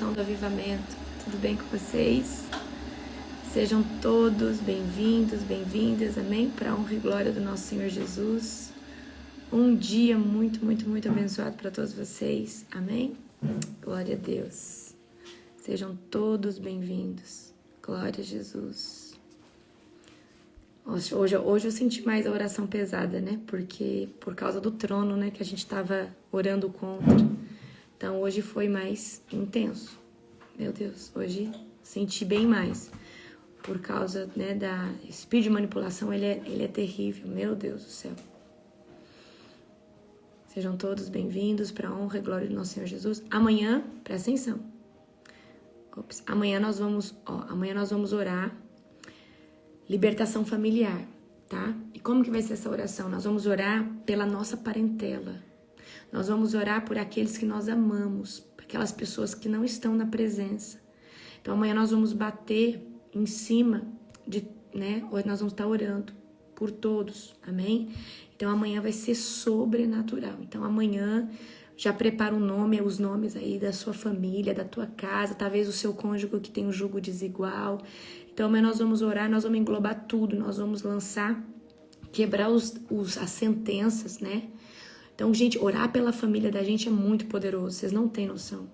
Do Avivamento, tudo bem com vocês? Sejam todos bem-vindos, bem-vindas, amém? Para a honra e glória do nosso Senhor Jesus. Um dia muito, muito, muito abençoado para todos vocês, amém? Glória a Deus. Sejam todos bem-vindos. Glória a Jesus. Hoje eu senti mais a oração pesada, né? Porque por causa do trono, né? Que a gente estava orando contra. Então hoje foi mais intenso. Meu Deus, hoje senti bem mais. Por causa, né, da espírito de manipulação, ele é terrível. Meu Deus do céu. Sejam todos bem-vindos para a honra e glória do nosso Senhor Jesus. Amanhã, presta atenção. Amanhã nós vamos orar libertação familiar, tá? E como que vai ser essa oração? Nós vamos orar pela nossa parentela. Nós vamos orar por aqueles que nós amamos, por aquelas pessoas que não estão na presença. Então amanhã nós vamos bater em cima de, né? Hoje nós vamos estar orando por todos, amém? Então amanhã vai ser sobrenatural. Então amanhã já prepara os nomes aí da sua família, da tua casa, talvez o seu cônjuge que tem um jugo desigual. Então amanhã nós vamos orar, nós vamos englobar tudo, nós vamos lançar, quebrar as sentenças, né? Então, gente, orar pela família da gente é muito poderoso, vocês não têm noção.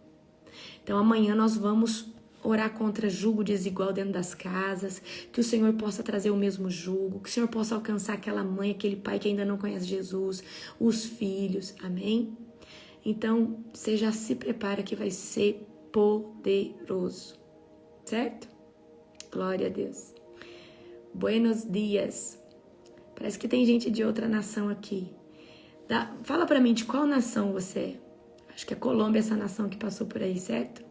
Então, amanhã nós vamos orar contra jugo desigual dentro das casas, que o Senhor possa trazer o mesmo jugo, que o Senhor possa alcançar aquela mãe, aquele pai que ainda não conhece Jesus, os filhos, amém? Então, você já se prepara que vai ser poderoso, certo? Glória a Deus. Buenos dias. Parece que tem gente de outra nação aqui. Fala pra mim de qual nação você é. Acho que é Colômbia essa nação que passou por aí, certo?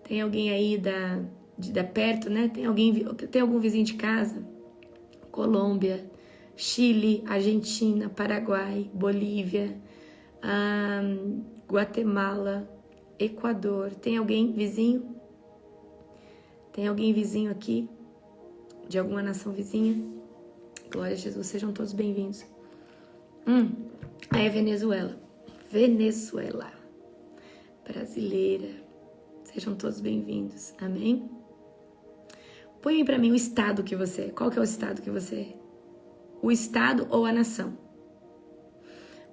Tem alguém aí da perto, né? Tem algum vizinho de casa? Colômbia, Chile, Argentina, Paraguai, Bolívia, Guatemala, Equador. Tem alguém vizinho? Tem alguém vizinho aqui? De alguma nação vizinha? Glória a Jesus, sejam todos bem-vindos. Aí é Venezuela. Brasileira. Sejam todos bem-vindos. Amém? Põe aí pra mim o estado que você é. Qual que é o estado que você é? O estado ou a nação?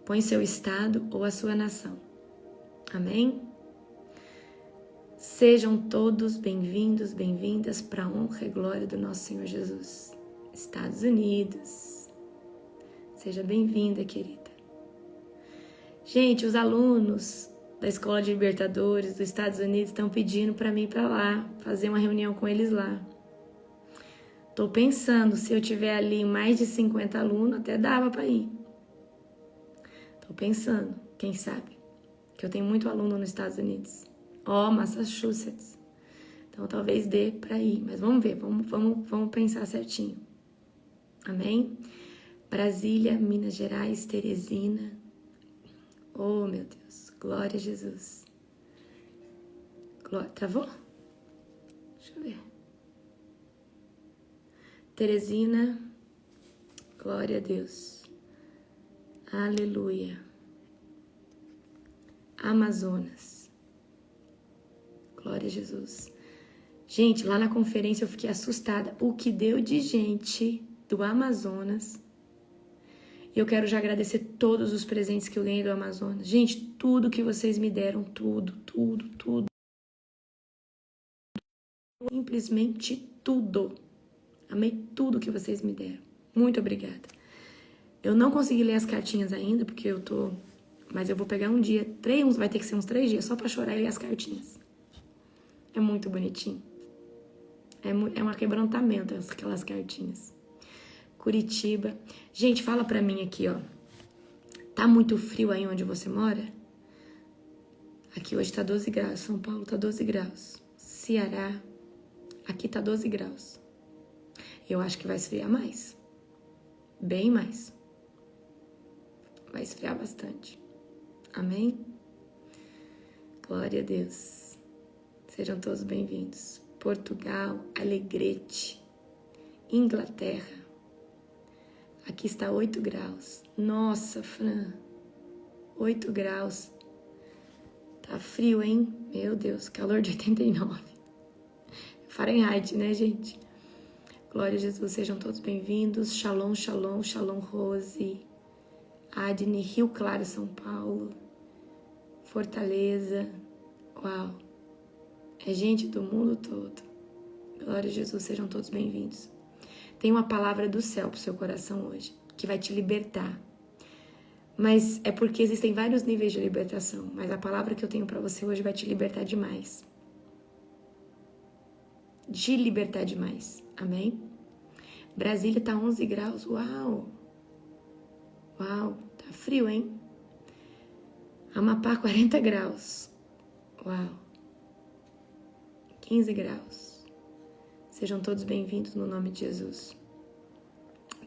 Põe seu estado ou a sua nação. Amém? Sejam todos bem-vindos, bem-vindas para a honra e glória do nosso Senhor Jesus. Estados Unidos. Seja bem-vinda, querida. Gente, os alunos da Escola de Libertadores dos Estados Unidos estão pedindo para mim ir para lá, fazer uma reunião com eles lá. Tô pensando, se eu tiver ali mais de 50 alunos, até dava para ir. Tô pensando, quem sabe? Que eu tenho muito aluno nos Estados Unidos. Massachusetts. Então talvez dê para ir, mas vamos ver, vamos pensar certinho. Amém? Brasília, Minas Gerais, Teresina. Oh, meu Deus. Glória a Jesus. Travou? Deixa eu ver. Teresina. Glória a Deus. Aleluia. Amazonas. Glória a Jesus. Gente, lá na conferência eu fiquei assustada. O que deu de gente do Amazonas. E eu quero já agradecer todos os presentes que eu ganhei do Amazonas. Gente, tudo que vocês me deram, tudo. Simplesmente tudo. Amei tudo que vocês me deram. Muito obrigada. Eu não consegui ler as cartinhas ainda, porque eu tô... Mas eu vou pegar um dia, vai ter que ser uns 3 dias, só pra chorar e ler as cartinhas. É muito bonitinho. É um quebrantamento, aquelas cartinhas. Curitiba. Gente, fala pra mim aqui, ó. Tá muito frio aí onde você mora? Aqui hoje tá 12 graus. São Paulo tá 12 graus. Ceará. Aqui tá 12 graus. Eu acho que vai esfriar mais. Bem mais. Vai esfriar bastante. Amém? Glória a Deus. Sejam todos bem-vindos. Portugal, Alegrete, Inglaterra. Aqui está 8 graus. Nossa, Fran. 8 graus. Tá frio, hein? Meu Deus, calor de 89. Fahrenheit, né, gente? Glória a Jesus, sejam todos bem-vindos. Shalom, shalom, shalom, Rose. Adne, Rio Claro, São Paulo. Fortaleza. Uau. É gente do mundo todo. Glória a Jesus, sejam todos bem-vindos. Tem uma palavra do céu pro seu coração hoje, que vai te libertar. Mas é porque existem vários níveis de libertação. Mas a palavra que eu tenho pra você hoje vai te libertar demais. De libertar demais. Amém? Brasília tá 11 graus. Uau! Uau, tá frio, hein? Amapá, 40 graus. Uau! 15 graus. Sejam todos bem-vindos no nome de Jesus.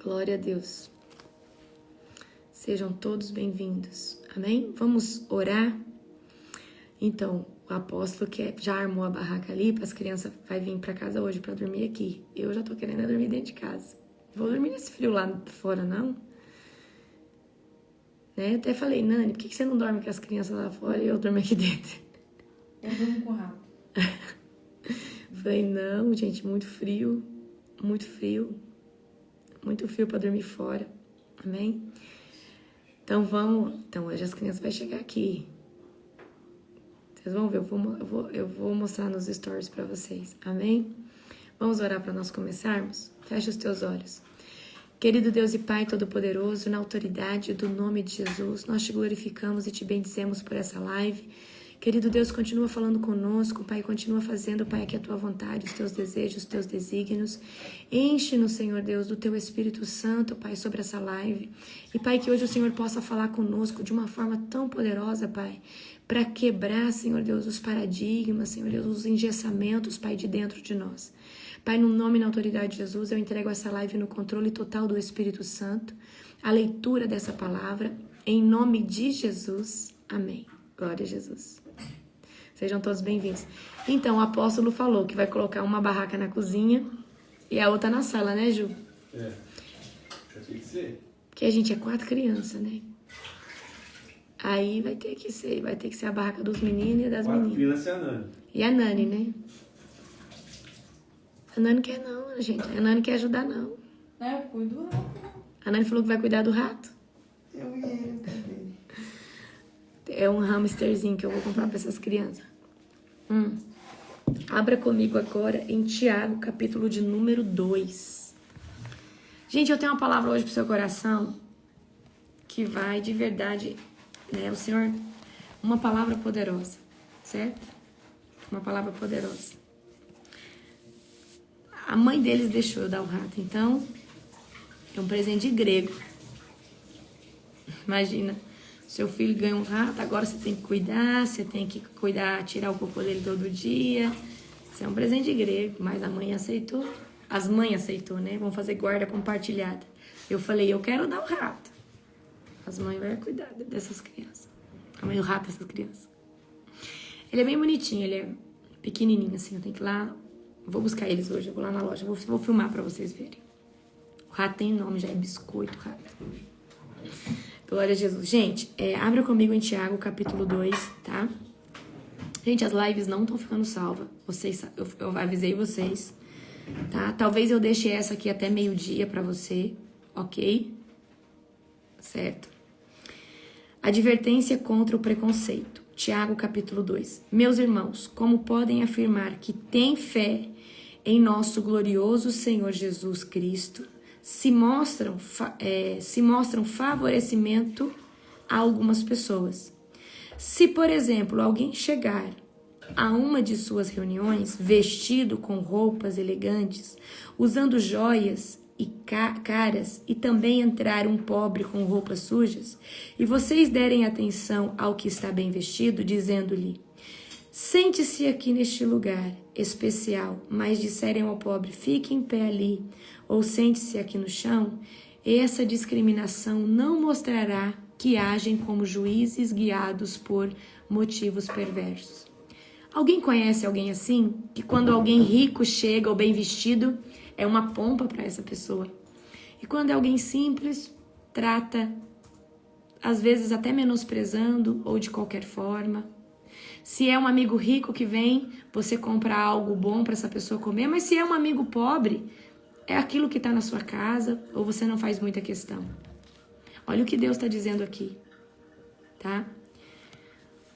Glória a Deus. Sejam todos bem-vindos. Amém? Vamos orar? Então, o apóstolo que já armou a barraca ali para as crianças vai vir para casa hoje para dormir aqui. Eu já tô querendo dormir dentro de casa. Vou dormir nesse frio lá fora, não? Né? Eu até falei, Nani, por que você não dorme com as crianças lá fora e eu dormo aqui dentro? Eu durmo com o rato. Falei, não, gente, muito frio. Muito frio. Muito frio para dormir fora. Amém? Então vamos. Então hoje as crianças vão chegar aqui. Vocês vão ver, eu vou mostrar nos stories para vocês. Amém? Vamos orar para nós começarmos? Fecha os teus olhos. Querido Deus e Pai Todo-Poderoso, na autoridade do nome de Jesus, nós te glorificamos e te bendizemos por essa live. Querido Deus, continua falando conosco, Pai, continua fazendo, Pai, aqui a tua vontade, os teus desejos, os teus desígnios. Enche-nos, Senhor Deus, do teu Espírito Santo, Pai, sobre essa live. E, Pai, que hoje o Senhor possa falar conosco de uma forma tão poderosa, Pai, para quebrar, Senhor Deus, os paradigmas, Senhor Deus, os engessamentos, Pai, de dentro de nós. Pai, no nome e na autoridade de Jesus, eu entrego essa live no controle total do Espírito Santo, a leitura dessa palavra, em nome de Jesus. Amém. Glória a Jesus. Sejam todos bem-vindos. Então, o apóstolo falou que vai colocar uma barraca na cozinha e a outra na sala, né, Ju? É. Já tem que ser. Porque a gente é 4 crianças, né? Aí vai ter que ser a barraca dos meninos e das 4 meninas. crianças e a Nani. E a Nani, né? A Nani quer não, gente. A Nani quer ajudar, não. Eu cuido do rato. A Nani falou que vai cuidar do rato. Eu e ele também. É um hamsterzinho que eu vou comprar para essas crianças. Abra comigo agora em Tiago, capítulo de número 2. Gente, eu tenho uma palavra hoje pro seu coração que vai de verdade, né? O Senhor, uma palavra poderosa, certo? Uma palavra poderosa. A mãe deles deixou eu dar o rato, então é um presente grego. Imagina. Seu filho ganha um rato, agora você tem que cuidar, tirar o cocô dele todo dia. Isso é um presente grego, mas a mãe aceitou. As mães aceitou, né? Vão fazer guarda compartilhada. Eu falei, eu quero dar o rato. As mães vão cuidar dessas crianças. A mãe do rato dessas crianças. Ele é bem bonitinho, ele é pequenininho assim, eu tenho que ir lá. Vou buscar eles hoje, eu vou lá na loja, vou filmar pra vocês verem. O rato tem nome, já é biscoito, rato. Glória a Jesus. Gente, abra comigo em Tiago, capítulo 2, tá? Gente, as lives não estão ficando salvas. Eu avisei vocês, tá? Talvez eu deixe essa aqui até meio-dia pra você, ok? Certo? Advertência contra o preconceito. Tiago, capítulo 2. Meus irmãos, como podem afirmar que têm fé em nosso glorioso Senhor Jesus Cristo, se mostram favorecimento a algumas pessoas. Se, por exemplo, alguém chegar a uma de suas reuniões vestido com roupas elegantes, usando joias e caras, e também entrar um pobre com roupas sujas, e vocês derem atenção ao que está bem vestido, dizendo-lhe: sente-se aqui neste lugar especial, mas disserem ao pobre: fique em pé ali, ou sente-se aqui no chão, essa discriminação não mostrará que agem como juízes guiados por motivos perversos. Alguém conhece alguém assim? Que quando alguém rico chega ou bem vestido, é uma pompa para essa pessoa. E quando é alguém simples, trata, às vezes até menosprezando ou de qualquer forma. Se é um amigo rico que vem, você compra algo bom para essa pessoa comer. Mas se é um amigo pobre, é aquilo que está na sua casa ou você não faz muita questão. Olha o que Deus está dizendo aqui, tá?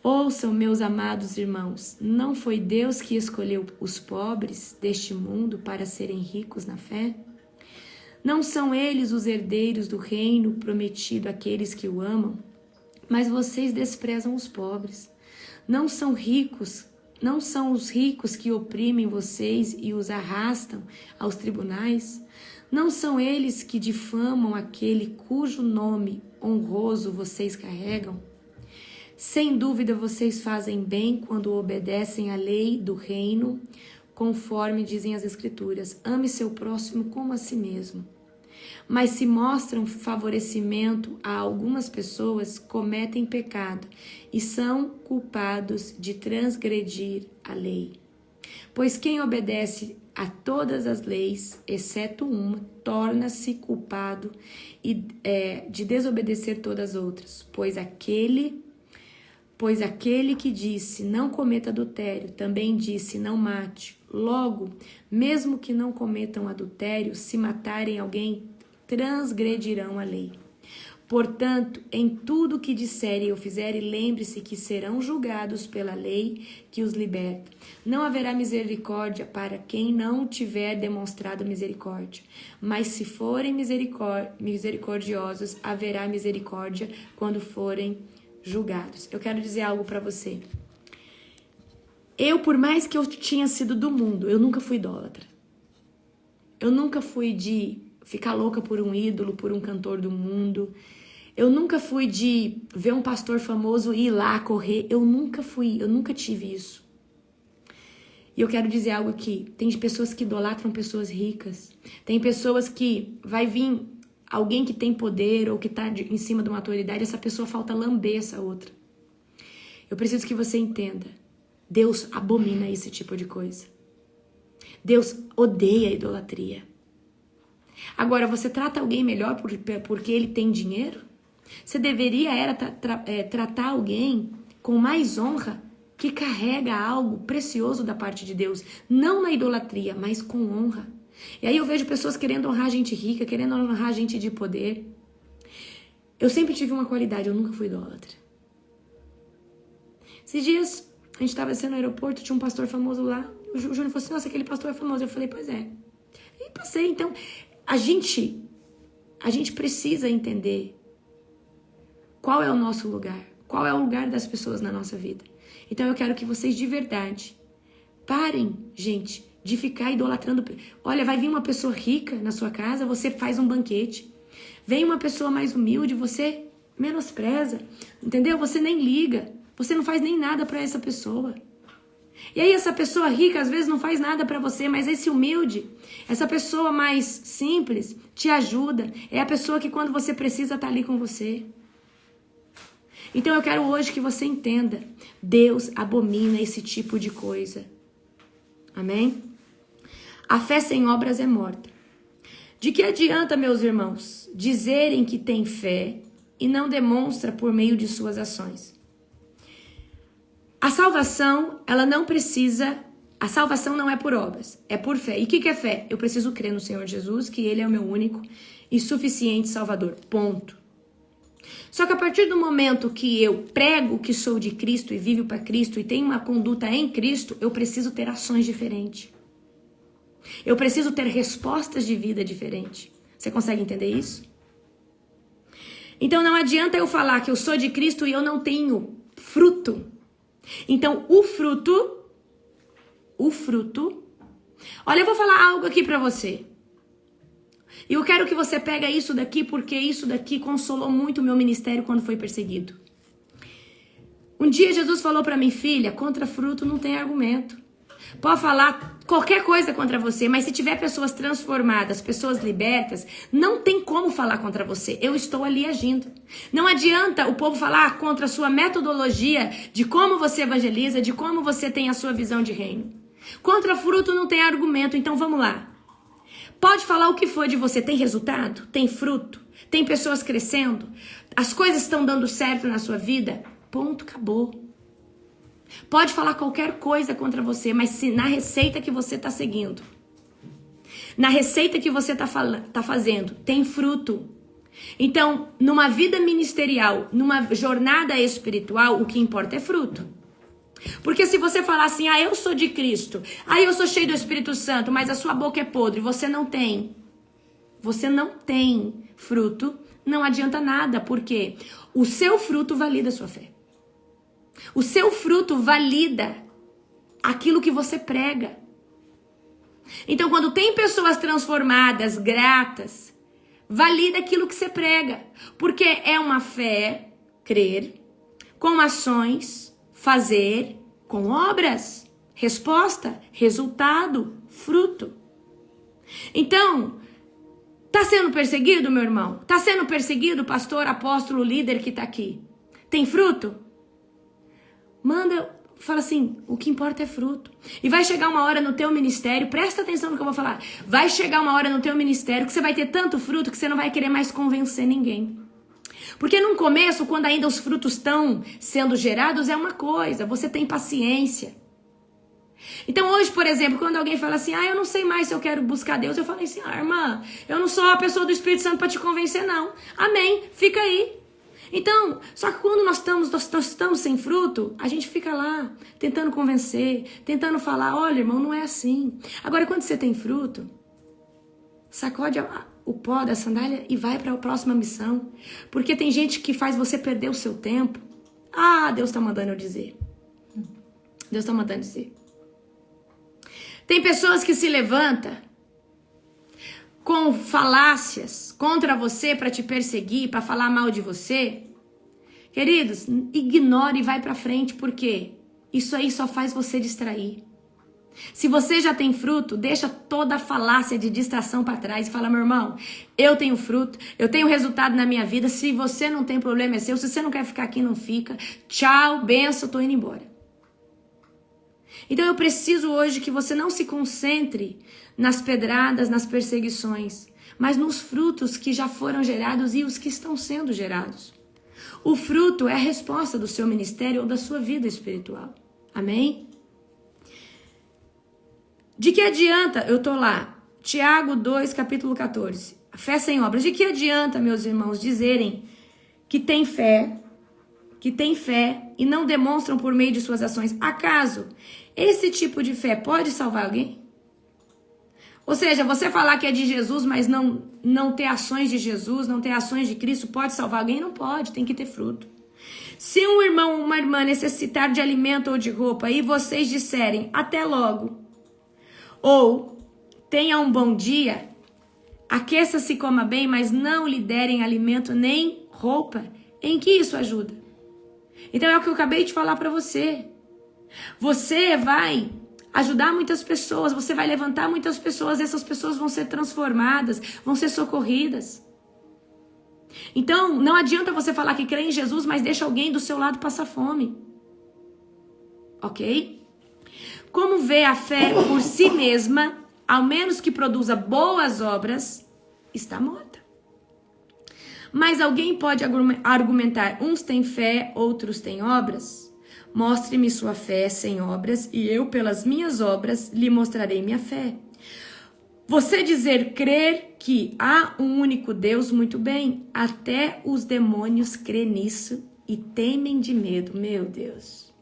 Ouçam, meus amados irmãos, não foi Deus que escolheu os pobres deste mundo para serem ricos na fé? Não são eles os herdeiros do reino prometido àqueles que o amam? Mas vocês desprezam os pobres. Não são os ricos que oprimem vocês e os arrastam aos tribunais? Não são eles que difamam aquele cujo nome honroso vocês carregam? Sem dúvida vocês fazem bem quando obedecem à lei do reino, conforme dizem as Escrituras. Ame seu próximo como a si mesmo. Mas se mostram favorecimento a algumas pessoas, cometem pecado e são culpados de transgredir a lei. Pois quem obedece a todas as leis, exceto uma, torna-se culpado de desobedecer todas as outras. Pois aquele que disse, não cometa adultério, também disse, não mate. Logo, mesmo que não cometam adultério, se matarem alguém, transgredirão a lei. Portanto, em tudo que disserem ou fizerem, lembre-se que serão julgados pela lei que os liberta. Não haverá misericórdia para quem não tiver demonstrado misericórdia. Mas se forem misericordiosos, haverá misericórdia quando forem julgados. Eu quero dizer algo para você. Por mais que eu tinha sido do mundo, eu nunca fui idólatra. Eu nunca fui de ficar louca por um ídolo, por um cantor do mundo. Eu nunca fui de ver um pastor famoso e ir lá correr. Eu nunca tive isso. E eu quero dizer algo aqui. Tem pessoas que idolatram pessoas ricas. Tem pessoas que vai vir alguém que tem poder ou que está em cima de uma autoridade, essa pessoa falta lamber essa outra. Eu preciso que você entenda. Deus abomina esse tipo de coisa. Deus odeia a idolatria. Agora, você trata alguém melhor porque ele tem dinheiro? Você deveria tratar alguém com mais honra que carrega algo precioso da parte de Deus. Não na idolatria, mas com honra. E aí eu vejo pessoas querendo honrar gente rica, querendo honrar gente de poder. Eu sempre tive uma qualidade, eu nunca fui idólatra. Esses dias, a gente estava no aeroporto, tinha um pastor famoso lá. O Júnior falou assim, nossa, aquele pastor é famoso. Eu falei, pois é. E passei, então, a gente precisa entender qual é o nosso lugar, qual é o lugar das pessoas na nossa vida. Então eu quero que vocês de verdade parem, gente, de ficar idolatrando. Olha, vai vir uma pessoa rica na sua casa, você faz um banquete. Vem uma pessoa mais humilde, você menospreza, entendeu? Você nem liga, você não faz nem nada para essa pessoa. E aí essa pessoa rica às vezes não faz nada para você, mas esse humilde, essa pessoa mais simples, te ajuda. É a pessoa que quando você precisa tá ali com você. Então eu quero hoje que você entenda, Deus abomina esse tipo de coisa. Amém? A fé sem obras é morta. De que adianta, meus irmãos, dizerem que tem fé e não demonstra por meio de suas ações? A salvação, a salvação não é por obras, é por fé. E o que é fé? Eu preciso crer no Senhor Jesus, que Ele é o meu único e suficiente Salvador. Ponto. Só que a partir do momento que eu prego que sou de Cristo e vivo para Cristo e tenho uma conduta em Cristo, eu preciso ter ações diferentes. Eu preciso ter respostas de vida diferentes. Você consegue entender isso? Então não adianta eu falar que eu sou de Cristo e eu não tenho fruto. Então o fruto, olha, eu vou falar algo aqui pra você. E eu quero que você pegue isso daqui, porque isso daqui consolou muito o meu ministério quando foi perseguido. Um dia Jesus falou pra mim, filha, contra fruto não tem argumento. Pode falar qualquer coisa contra você, mas se tiver pessoas transformadas, pessoas libertas, não tem como falar contra você. Eu estou ali agindo. Não adianta o povo falar contra a sua metodologia de como você evangeliza, de como você tem a sua visão de reino. Contra fruto não tem argumento, então vamos lá. Pode falar o que for de você, tem resultado? Tem fruto? Tem pessoas crescendo? As coisas estão dando certo na sua vida? Ponto, acabou. Pode falar qualquer coisa contra você, mas se na receita que você está seguindo, na receita que você está fazendo, tem fruto. Então, numa vida ministerial, numa jornada espiritual, o que importa é fruto. Porque se você falar assim, eu sou de Cristo, eu sou cheio do Espírito Santo, mas a sua boca é podre, você não tem fruto, não adianta nada, porque o seu fruto valida a sua fé. O seu fruto valida aquilo que você prega. Então, quando tem pessoas transformadas, gratas, valida aquilo que você prega. Porque é uma fé, crer, com ações, fazer, com obras. Resposta, resultado, fruto. Então, tá sendo perseguido, meu irmão? Tá sendo perseguido, pastor, apóstolo, líder que tá aqui? Tem fruto? Fala assim, o que importa é fruto. E vai chegar uma hora no teu ministério, presta atenção no que eu vou falar. Vai chegar uma hora no teu ministério que você vai ter tanto fruto que você não vai querer mais convencer ninguém. Porque no começo, quando ainda os frutos estão sendo gerados, é uma coisa, você tem paciência. Então hoje, por exemplo, quando alguém fala assim, eu não sei mais se eu quero buscar Deus, eu falei assim, irmã, eu não sou a pessoa do Espírito Santo para te convencer, não. Amém, fica aí. Então, só que quando nós estamos sem fruto, a gente fica lá, tentando convencer, tentando falar, olha, irmão, não é assim. Agora, quando você tem fruto, sacode o pó da sandália e vai para a próxima missão. Porque tem gente que faz você perder o seu tempo. Deus está mandando eu dizer. Deus está mandando dizer. Tem pessoas que se levantam com falácias contra você para te perseguir, para falar mal de você. Queridos, ignore e vai para frente, porque isso aí só faz você distrair. Se você já tem fruto, deixa toda a falácia de distração para trás e fala, meu irmão, eu tenho fruto, eu tenho resultado na minha vida, se você não tem problema é seu, se você não quer ficar aqui, não fica. Tchau, benção, tô indo embora. Então eu preciso hoje que você não se concentre nas pedradas, nas perseguições, mas nos frutos que já foram gerados e os que estão sendo gerados. O fruto é a resposta do seu ministério ou da sua vida espiritual. Amém? De que adianta, eu tô lá, Tiago 2, capítulo 14, a fé sem obras. De que adianta, meus irmãos, dizerem que tem fé e não demonstram por meio de suas ações? Acaso esse tipo de fé pode salvar alguém? Ou seja, você falar que é de Jesus, mas não ter ações de Jesus, não ter ações de Cristo, pode salvar alguém? Não pode, tem que ter fruto. Se um irmão ou uma irmã necessitar de alimento ou de roupa e vocês disserem até logo, ou tenha um bom dia, aqueça-se e coma bem, mas não lhe derem alimento nem roupa, em que isso ajuda? Então é o que eu acabei de falar para você. Você vai ajudar muitas pessoas, você vai levantar muitas pessoas, essas pessoas vão ser transformadas, vão ser socorridas. Então, não adianta você falar que crê em Jesus, mas deixa alguém do seu lado passar fome. Ok? Como vê a fé por si mesma, ao menos que produza boas obras, está morta. Mas alguém pode argumentar, uns têm fé, outros têm obras? Mostre-me sua fé sem obras, e eu, pelas minhas obras, lhe mostrarei minha fé. Você dizer crer que há um único Deus, muito bem, até os demônios crêem nisso e temem de medo. Meu Deus.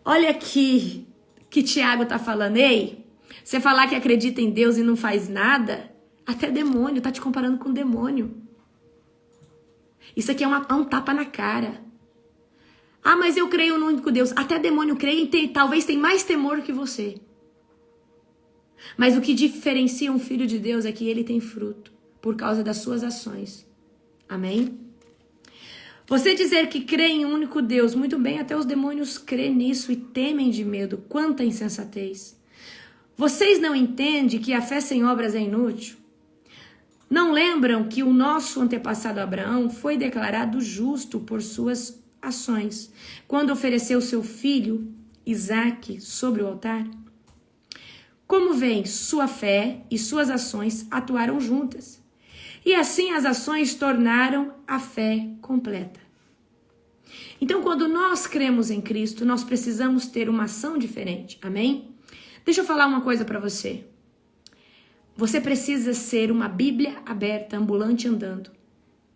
Olha aqui que Tiago está falando. Ei, você falar que acredita em Deus e não faz nada, até demônio, tá te comparando com demônio. Isso aqui é um tapa na cara. Mas eu creio no único Deus. Até demônio crê e talvez tem mais temor que você. Mas o que diferencia um filho de Deus é que ele tem fruto por causa das suas ações. Amém? Você dizer que crê em um único Deus, muito bem, até os demônios crêem nisso e temem de medo. Quanta insensatez! Vocês não entendem que a fé sem obras é inútil? Não lembram que o nosso antepassado Abraão foi declarado justo por suas ações, quando ofereceu seu filho Isaque sobre o altar? Como veem, sua fé e suas ações atuaram juntas. E assim as ações tornaram a fé completa. Então, quando nós cremos em Cristo, nós precisamos ter uma ação diferente. Amém? Deixa eu falar uma coisa para você. Você precisa ser uma Bíblia aberta, ambulante andando.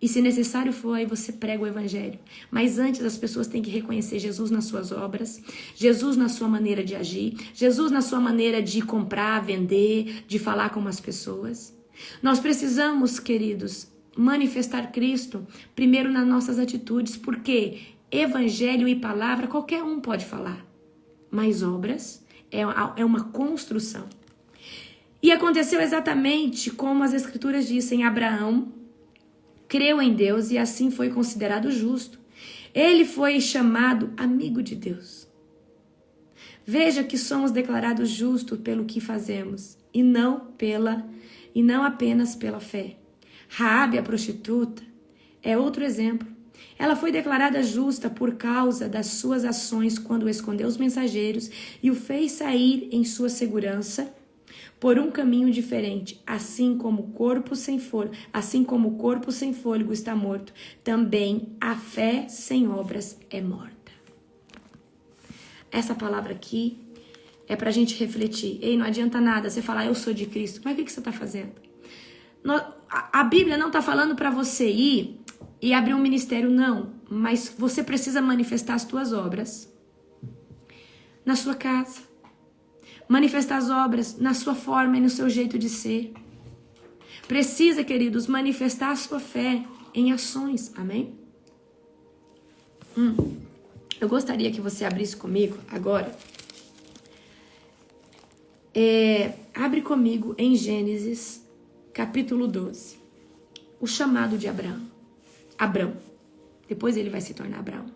E se necessário for, aí você prega o evangelho. Mas antes as pessoas têm que reconhecer Jesus nas suas obras, Jesus na sua maneira de agir, Jesus na sua maneira de comprar, vender, de falar com as pessoas. Nós precisamos, queridos, manifestar Cristo primeiro nas nossas atitudes, porque evangelho e palavra qualquer um pode falar. Mas obras é uma construção. E aconteceu exatamente como as Escrituras dizem. Abraão creu em Deus e assim foi considerado justo. Ele foi chamado amigo de Deus. Veja que somos declarados justos pelo que fazemos e não apenas pela fé. Raabe, a prostituta, é outro exemplo. Ela foi declarada justa por causa das suas ações quando escondeu os mensageiros e o fez sair em sua segurança por um caminho diferente, assim como o corpo sem fôlego está morto, também a fé sem obras é morta. Essa palavra aqui é pra gente refletir. Ei, não adianta nada você falar, eu sou de Cristo, mas o que você está fazendo? A Bíblia não está falando para você ir e abrir um ministério, não, mas você precisa manifestar as tuas obras na sua casa. Manifestar as obras na sua forma e no seu jeito de ser. Precisa, queridos, manifestar a sua fé em ações. Amém? Eu gostaria que você abrisse comigo agora. Abre comigo em Gênesis, capítulo 12. O chamado de Abraão. Abrão. Depois ele vai se tornar Abraão.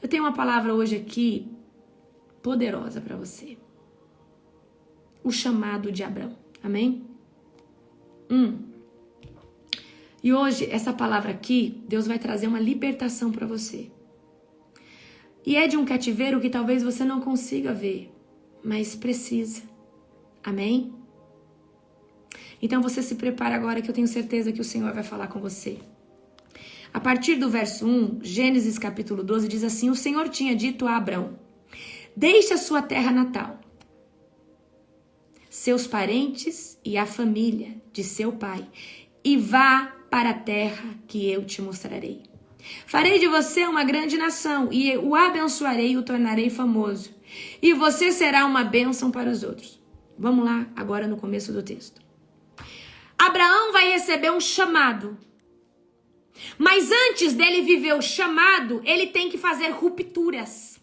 Eu tenho uma palavra hoje aqui poderosa para você. O chamado de Abrão. Amém? E hoje, essa palavra aqui, Deus vai trazer uma libertação para você. E é de um cativeiro que talvez você não consiga ver, mas precisa. Amém? Então você se prepara agora que eu tenho certeza que o Senhor vai falar com você. A partir do verso 1, Gênesis capítulo 12, diz assim: o Senhor tinha dito a Abrão: deixe a sua terra natal, seus parentes e a família de seu pai, e vá para a terra que eu te mostrarei. Farei de você uma grande nação, e o abençoarei e o tornarei famoso, e você será uma bênção para os outros. Vamos lá, agora no começo do texto. Abraão vai receber um chamado, mas antes dele viver o chamado, ele tem que fazer rupturas.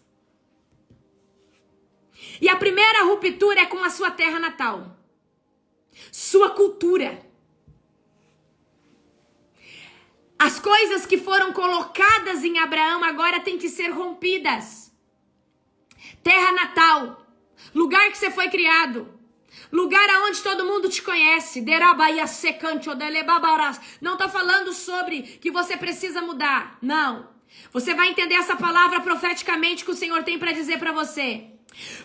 E a primeira ruptura é com a sua terra natal, sua cultura. As coisas que foram colocadas em Abraão agora têm que ser rompidas. Terra natal, lugar que você foi criado, lugar aonde todo mundo te conhece. Não está falando sobre que você precisa mudar, não. Você vai entender essa palavra profeticamente que o Senhor tem para dizer para você.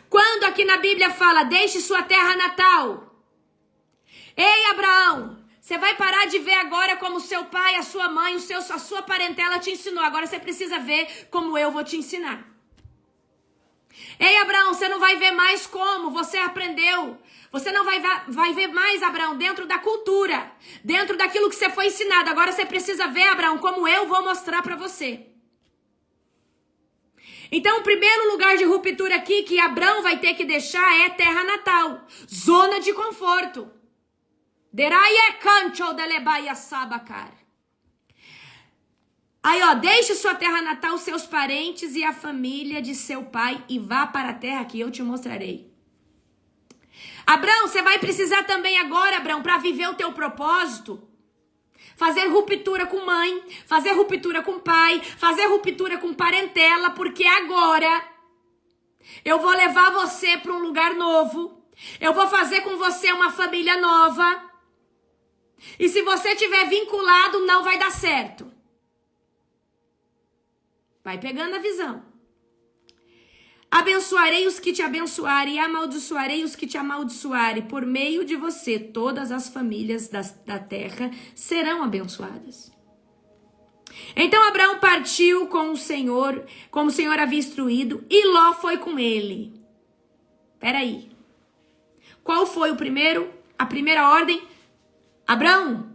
Quando aqui na Bíblia fala, deixe sua terra natal. Ei, Abraão, você vai parar de ver agora como seu pai, a sua mãe, a sua parentela te ensinou. Agora você precisa ver como eu vou te ensinar. Ei, Abraão, você não vai ver mais como você aprendeu. Você não vai ver mais, Abraão, dentro da cultura, dentro daquilo que você foi ensinado. Agora você precisa ver, Abraão, como eu vou mostrar para você. Então, o primeiro lugar de ruptura aqui que Abrão vai ter que deixar é terra natal, zona de conforto. Aí, ó, deixe sua terra natal, seus parentes e a família de seu pai e vá para a terra que eu te mostrarei. Abrão, você vai precisar também agora, Abrão, para viver o teu propósito, fazer ruptura com mãe, fazer ruptura com pai, fazer ruptura com parentela, porque agora eu vou levar você para um lugar novo, eu vou fazer com você uma família nova, e se você estiver vinculado, não vai dar certo. Vai pegando a visão. Abençoarei os que te abençoarem e amaldiçoarei os que te amaldiçoarem. Por meio de você, todas as famílias da terra serão abençoadas. Então Abraão partiu com o Senhor, como o Senhor havia instruído, e Ló foi com ele. Peraí. Qual foi a primeira ordem? Abraão,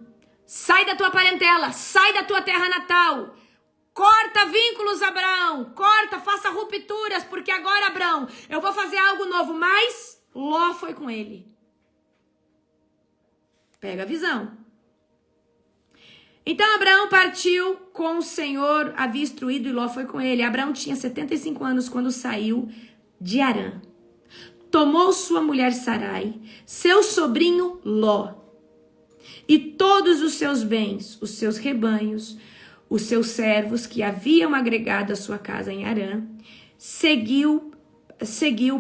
sai da tua parentela, sai da tua terra natal. Corta vínculos, Abraão. Corta, faça rupturas, porque agora, Abraão, eu vou fazer algo novo. Mas Ló foi com ele. Pega a visão. Então Abraão partiu com o Senhor, havia instruído, e Ló foi com ele. Abraão tinha 75 anos quando saiu de Harã. Tomou sua mulher Sarai, seu sobrinho Ló, e todos os seus bens, os seus rebanhos, os seus servos que haviam agregado a sua casa em Harã, seguiu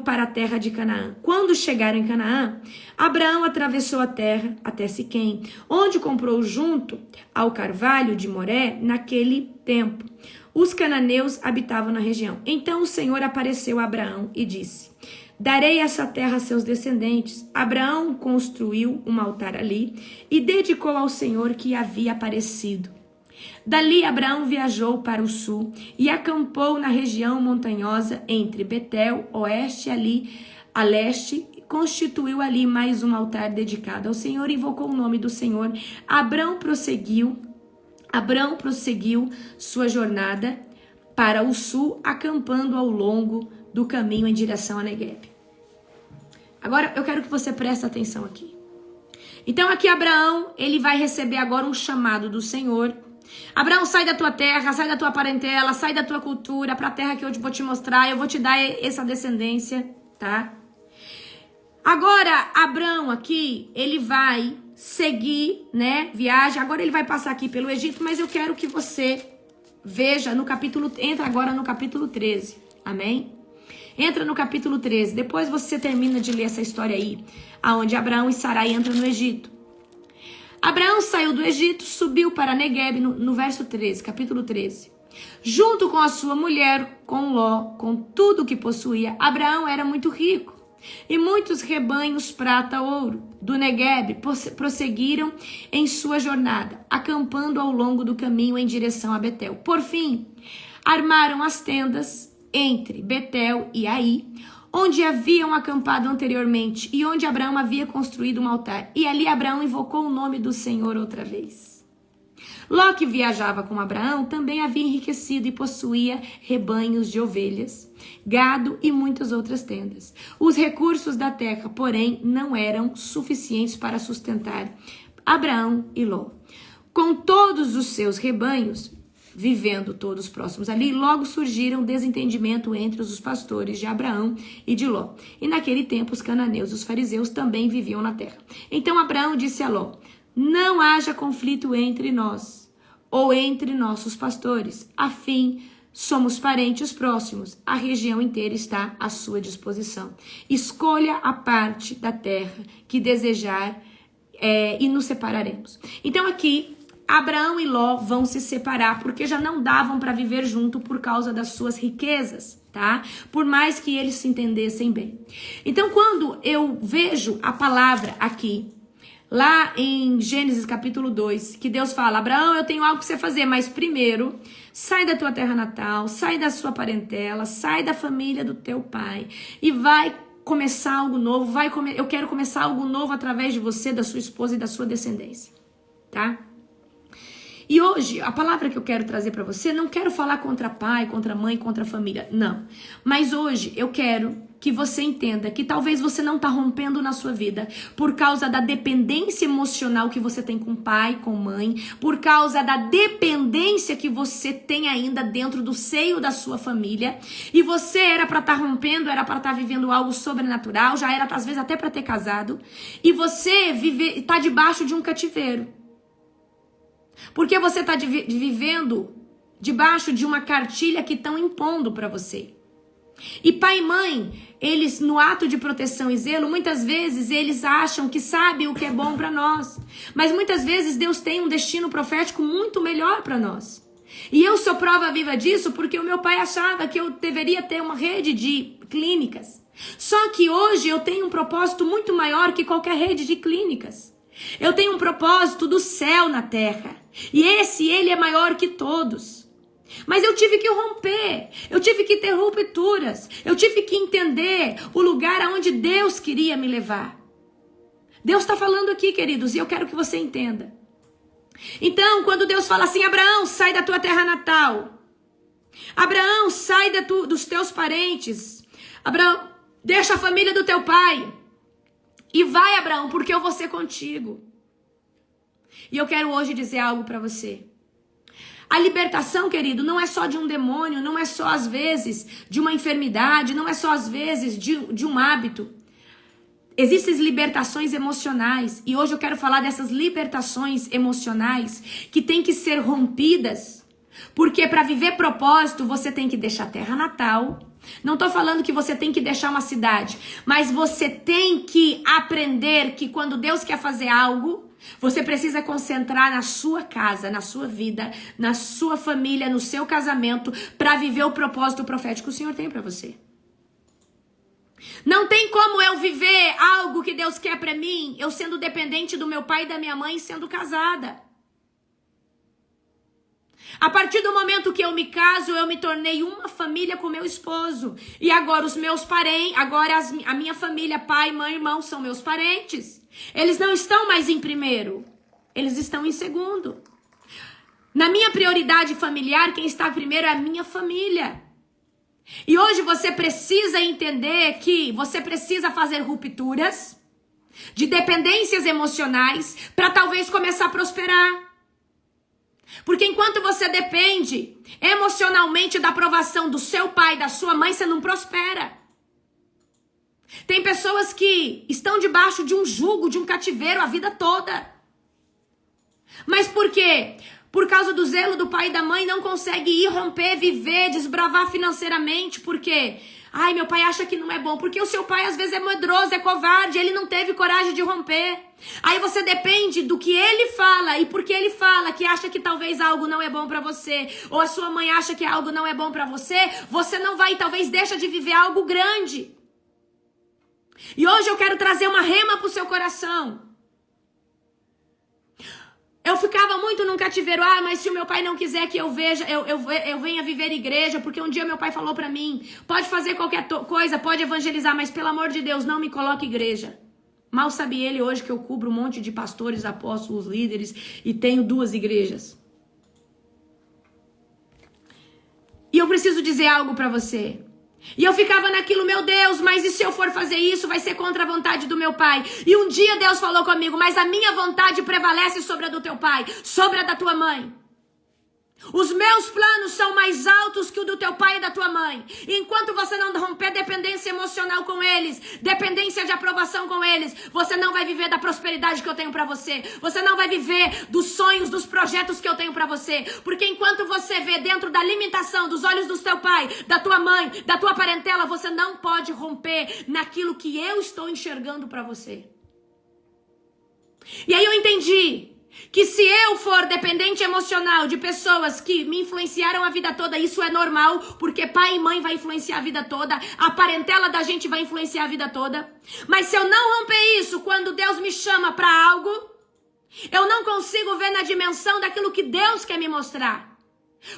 para a terra de Canaã. Quando chegaram em Canaã, Abraão atravessou a terra até Siquém, onde comprou junto ao carvalho de Moré naquele tempo. Os cananeus habitavam na região. Então o Senhor apareceu a Abraão e disse: darei essa terra a seus descendentes. Abraão construiu um altar ali e dedicou ao Senhor que havia aparecido. Dali Abraão viajou para o sul e acampou na região montanhosa entre Betel, oeste a leste, e constituiu ali mais um altar dedicado ao Senhor e invocou o nome do Senhor. Abraão prosseguiu sua jornada para o sul, acampando ao longo do caminho em direção a Negueb. Agora eu quero que você preste atenção aqui. Então aqui Abraão, ele vai receber agora um chamado do Senhor. Abraão, sai da tua terra, sai da tua parentela, sai da tua cultura para a terra que eu vou te mostrar, eu vou te dar essa descendência, tá? Agora, Abraão aqui, ele vai seguir, né, viagem, agora ele vai passar aqui pelo Egito, mas eu quero que você veja entra agora no capítulo 13, amém? Entra no capítulo 13, depois você termina de ler essa história aí, aonde Abraão e Sarai entram no Egito. Abraão saiu do Egito, subiu para Negueb, no verso 13, capítulo 13. Junto com a sua mulher, com Ló, com tudo que possuía, Abraão era muito rico. E muitos rebanhos prata, ouro, do Negueb prosseguiram em sua jornada, acampando ao longo do caminho em direção a Betel. Por fim, armaram as tendas entre Betel e Ai, onde haviam acampado anteriormente e onde Abraão havia construído um altar. E ali Abraão invocou o nome do Senhor outra vez. Ló, que viajava com Abraão, também havia enriquecido e possuía rebanhos de ovelhas, gado e muitas outras tendas. Os recursos da terra, porém, não eram suficientes para sustentar Abraão e Ló. Com todos os seus rebanhos, vivendo todos próximos ali, logo surgiram desentendimento entre os pastores de Abraão e de Ló. E naquele tempo os cananeus e os fariseus também viviam na terra. Então Abraão disse a Ló: não haja conflito entre nós ou entre nossos pastores, afim somos parentes próximos, a região inteira está à sua disposição. Escolha a parte da terra que desejar e nos separaremos. Então aqui Abraão e Ló vão se separar porque já não davam para viver junto por causa das suas riquezas, tá? Por mais que eles se entendessem bem. Então, quando eu vejo a palavra aqui, lá em Gênesis capítulo 2, que Deus fala: Abraão, eu tenho algo para você fazer, mas primeiro, sai da tua terra natal, sai da sua parentela, sai da família do teu pai e vai começar algo novo, eu quero começar algo novo através de você, da sua esposa e da sua descendência, tá? E hoje, a palavra que eu quero trazer para você, não quero falar contra pai, contra mãe, contra família, não. Mas hoje eu quero que você entenda que talvez você não está rompendo na sua vida por causa da dependência emocional que você tem com pai, com mãe, por causa da dependência que você tem ainda dentro do seio da sua família, e você era para estar rompendo, era para estar vivendo algo sobrenatural, já era às vezes até para ter casado, e você está debaixo de um cativeiro. Porque você está vivendo debaixo de uma cartilha que estão impondo para você. E pai e mãe, eles no ato de proteção e zelo, muitas vezes eles acham que sabem o que é bom para nós. Mas muitas vezes Deus tem um destino profético muito melhor para nós. E eu sou prova viva disso porque o meu pai achava que eu deveria ter uma rede de clínicas. Só que hoje eu tenho um propósito muito maior que qualquer rede de clínicas. Eu tenho um propósito do céu na terra. E ele é maior que todos. Mas eu tive que romper, eu tive que ter rupturas, eu tive que entender o lugar aonde Deus queria me levar. Deus está falando aqui, queridos, e eu quero que você entenda. Então, quando Deus fala assim, Abraão, sai da tua terra natal. Abraão, sai dos teus parentes. Abraão, deixa a família do teu pai. E vai, Abraão, porque eu vou ser contigo. E eu quero hoje dizer algo para você. A libertação, querido, não é só de um demônio, não é só às vezes de uma enfermidade, não é só às vezes de um hábito. Existem libertações emocionais e hoje eu quero falar dessas libertações emocionais que têm que ser rompidas, porque para viver propósito você tem que deixar a terra natal. Não estou falando que você tem que deixar uma cidade, mas você tem que aprender que quando Deus quer fazer algo, você precisa concentrar na sua casa, na sua vida, na sua família, no seu casamento, para viver o propósito profético que o Senhor tem para você. Não tem como eu viver algo que Deus quer para mim, eu sendo dependente do meu pai e da minha mãe, sendo casada. A partir do momento que eu me caso, eu me tornei uma família com meu esposo. E agora os meus parentes, a minha família, pai, mãe, irmão, são meus parentes. Eles não estão mais em primeiro, eles estão em segundo. Na minha prioridade familiar, quem está primeiro é a minha família. E hoje você precisa entender que você precisa fazer rupturas de dependências emocionais para talvez começar a prosperar. Porque enquanto você depende emocionalmente da aprovação do seu pai, da sua mãe, você não prospera. Tem pessoas que estão debaixo de um jugo, de um cativeiro a vida toda. Mas por quê? Por causa do zelo do pai e da mãe, não consegue ir, romper, viver, desbravar financeiramente. Por quê? Ai, meu pai acha que não é bom. Porque o seu pai às vezes é medroso, é covarde, ele não teve coragem de romper. Aí você depende do que ele fala e porque ele fala que acha que talvez algo não é bom pra você, ou a sua mãe acha que algo não é bom pra você, você não vai, talvez deixa de viver algo grande. E hoje eu quero trazer uma rema pro seu coração. Eu ficava muito num cativeiro, mas se o meu pai não quiser que eu veja, eu venha viver igreja, porque um dia meu pai falou pra mim, pode fazer qualquer coisa, pode evangelizar, mas pelo amor de Deus, não me coloque igreja. Mal sabe ele hoje que eu cubro um monte de pastores, apóstolos, líderes e tenho 2 igrejas. E eu preciso dizer algo pra você. E eu ficava naquilo, meu Deus, mas e se eu for fazer isso, vai ser contra a vontade do meu pai. E um dia Deus falou comigo, mas a minha vontade prevalece sobre a do teu pai, sobre a da tua mãe. Os meus planos são mais altos que o do teu pai e da tua mãe. E enquanto você não romper dependência emocional com eles, dependência de aprovação com eles, você não vai viver da prosperidade que eu tenho pra você. Você não vai viver dos sonhos, dos projetos que eu tenho pra você. Porque enquanto você vê dentro da limitação dos olhos do teu pai, da tua mãe, da tua parentela, você não pode romper naquilo que eu estou enxergando pra você. E aí eu entendi que se eu for dependente emocional de pessoas que me influenciaram a vida toda, isso é normal, porque pai e mãe vai influenciar a vida toda, a parentela da gente vai influenciar a vida toda. Mas se eu não romper isso, quando Deus me chama para algo, eu não consigo ver na dimensão daquilo que Deus quer me mostrar.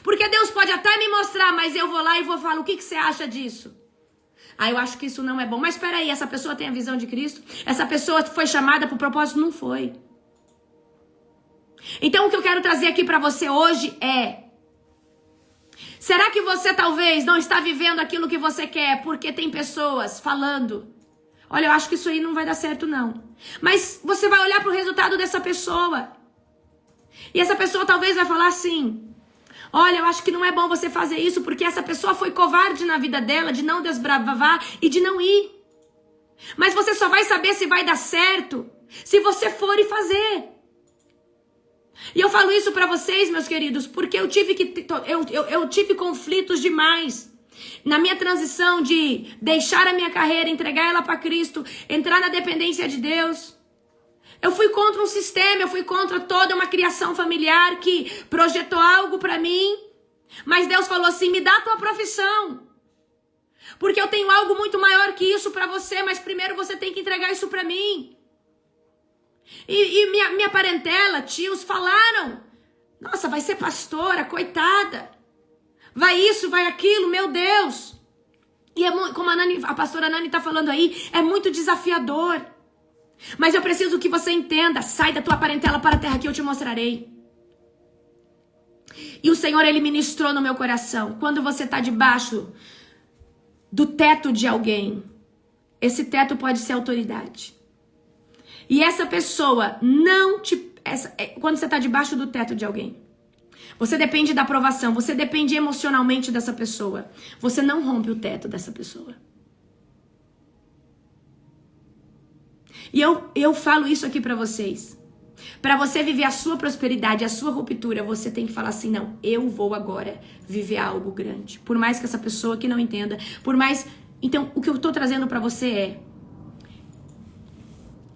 Porque Deus pode até me mostrar, mas eu vou lá e vou falar, o que você acha disso? Eu acho que isso não é bom. Mas espera aí, essa pessoa tem a visão de Cristo? Essa pessoa foi chamada para o propósito? Não foi. Então o que eu quero trazer aqui para você hoje é: será que você talvez não está vivendo aquilo que você quer porque tem pessoas falando, olha, eu acho que isso aí não vai dar certo não. Mas você vai olhar para o resultado dessa pessoa e essa pessoa talvez vai falar assim, olha, eu acho que não é bom você fazer isso porque essa pessoa foi covarde na vida dela de não desbravar e de não ir. Mas você só vai saber se vai dar certo se você for e fazer. E eu falo isso pra vocês, meus queridos, porque eu tive conflitos demais na minha transição de deixar a minha carreira, entregar ela pra Cristo, entrar na dependência de Deus. Eu fui contra um sistema, eu fui contra toda uma criação familiar que projetou algo pra mim, mas Deus falou assim, me dá a tua profissão, porque eu tenho algo muito maior que isso pra você, mas primeiro você tem que entregar isso pra mim. E minha parentela, tios, falaram. Nossa, vai ser pastora, coitada. Vai isso, vai aquilo, meu Deus. E como a pastora Nani tá falando aí, é muito desafiador. Mas eu preciso que você entenda. Sai da tua parentela para a terra que eu te mostrarei. E o Senhor, Ele ministrou no meu coração. Quando você está debaixo do teto de alguém, esse teto pode ser autoridade. E essa pessoa não te... quando você está debaixo do teto de alguém, você depende da aprovação, você depende emocionalmente dessa pessoa. Você não rompe o teto dessa pessoa. E eu falo isso aqui pra vocês. Pra você viver a sua prosperidade, a sua ruptura, você tem que falar assim, não, eu vou agora viver algo grande. Por mais que essa pessoa que não entenda, por mais... Então, o que eu tô trazendo pra você é...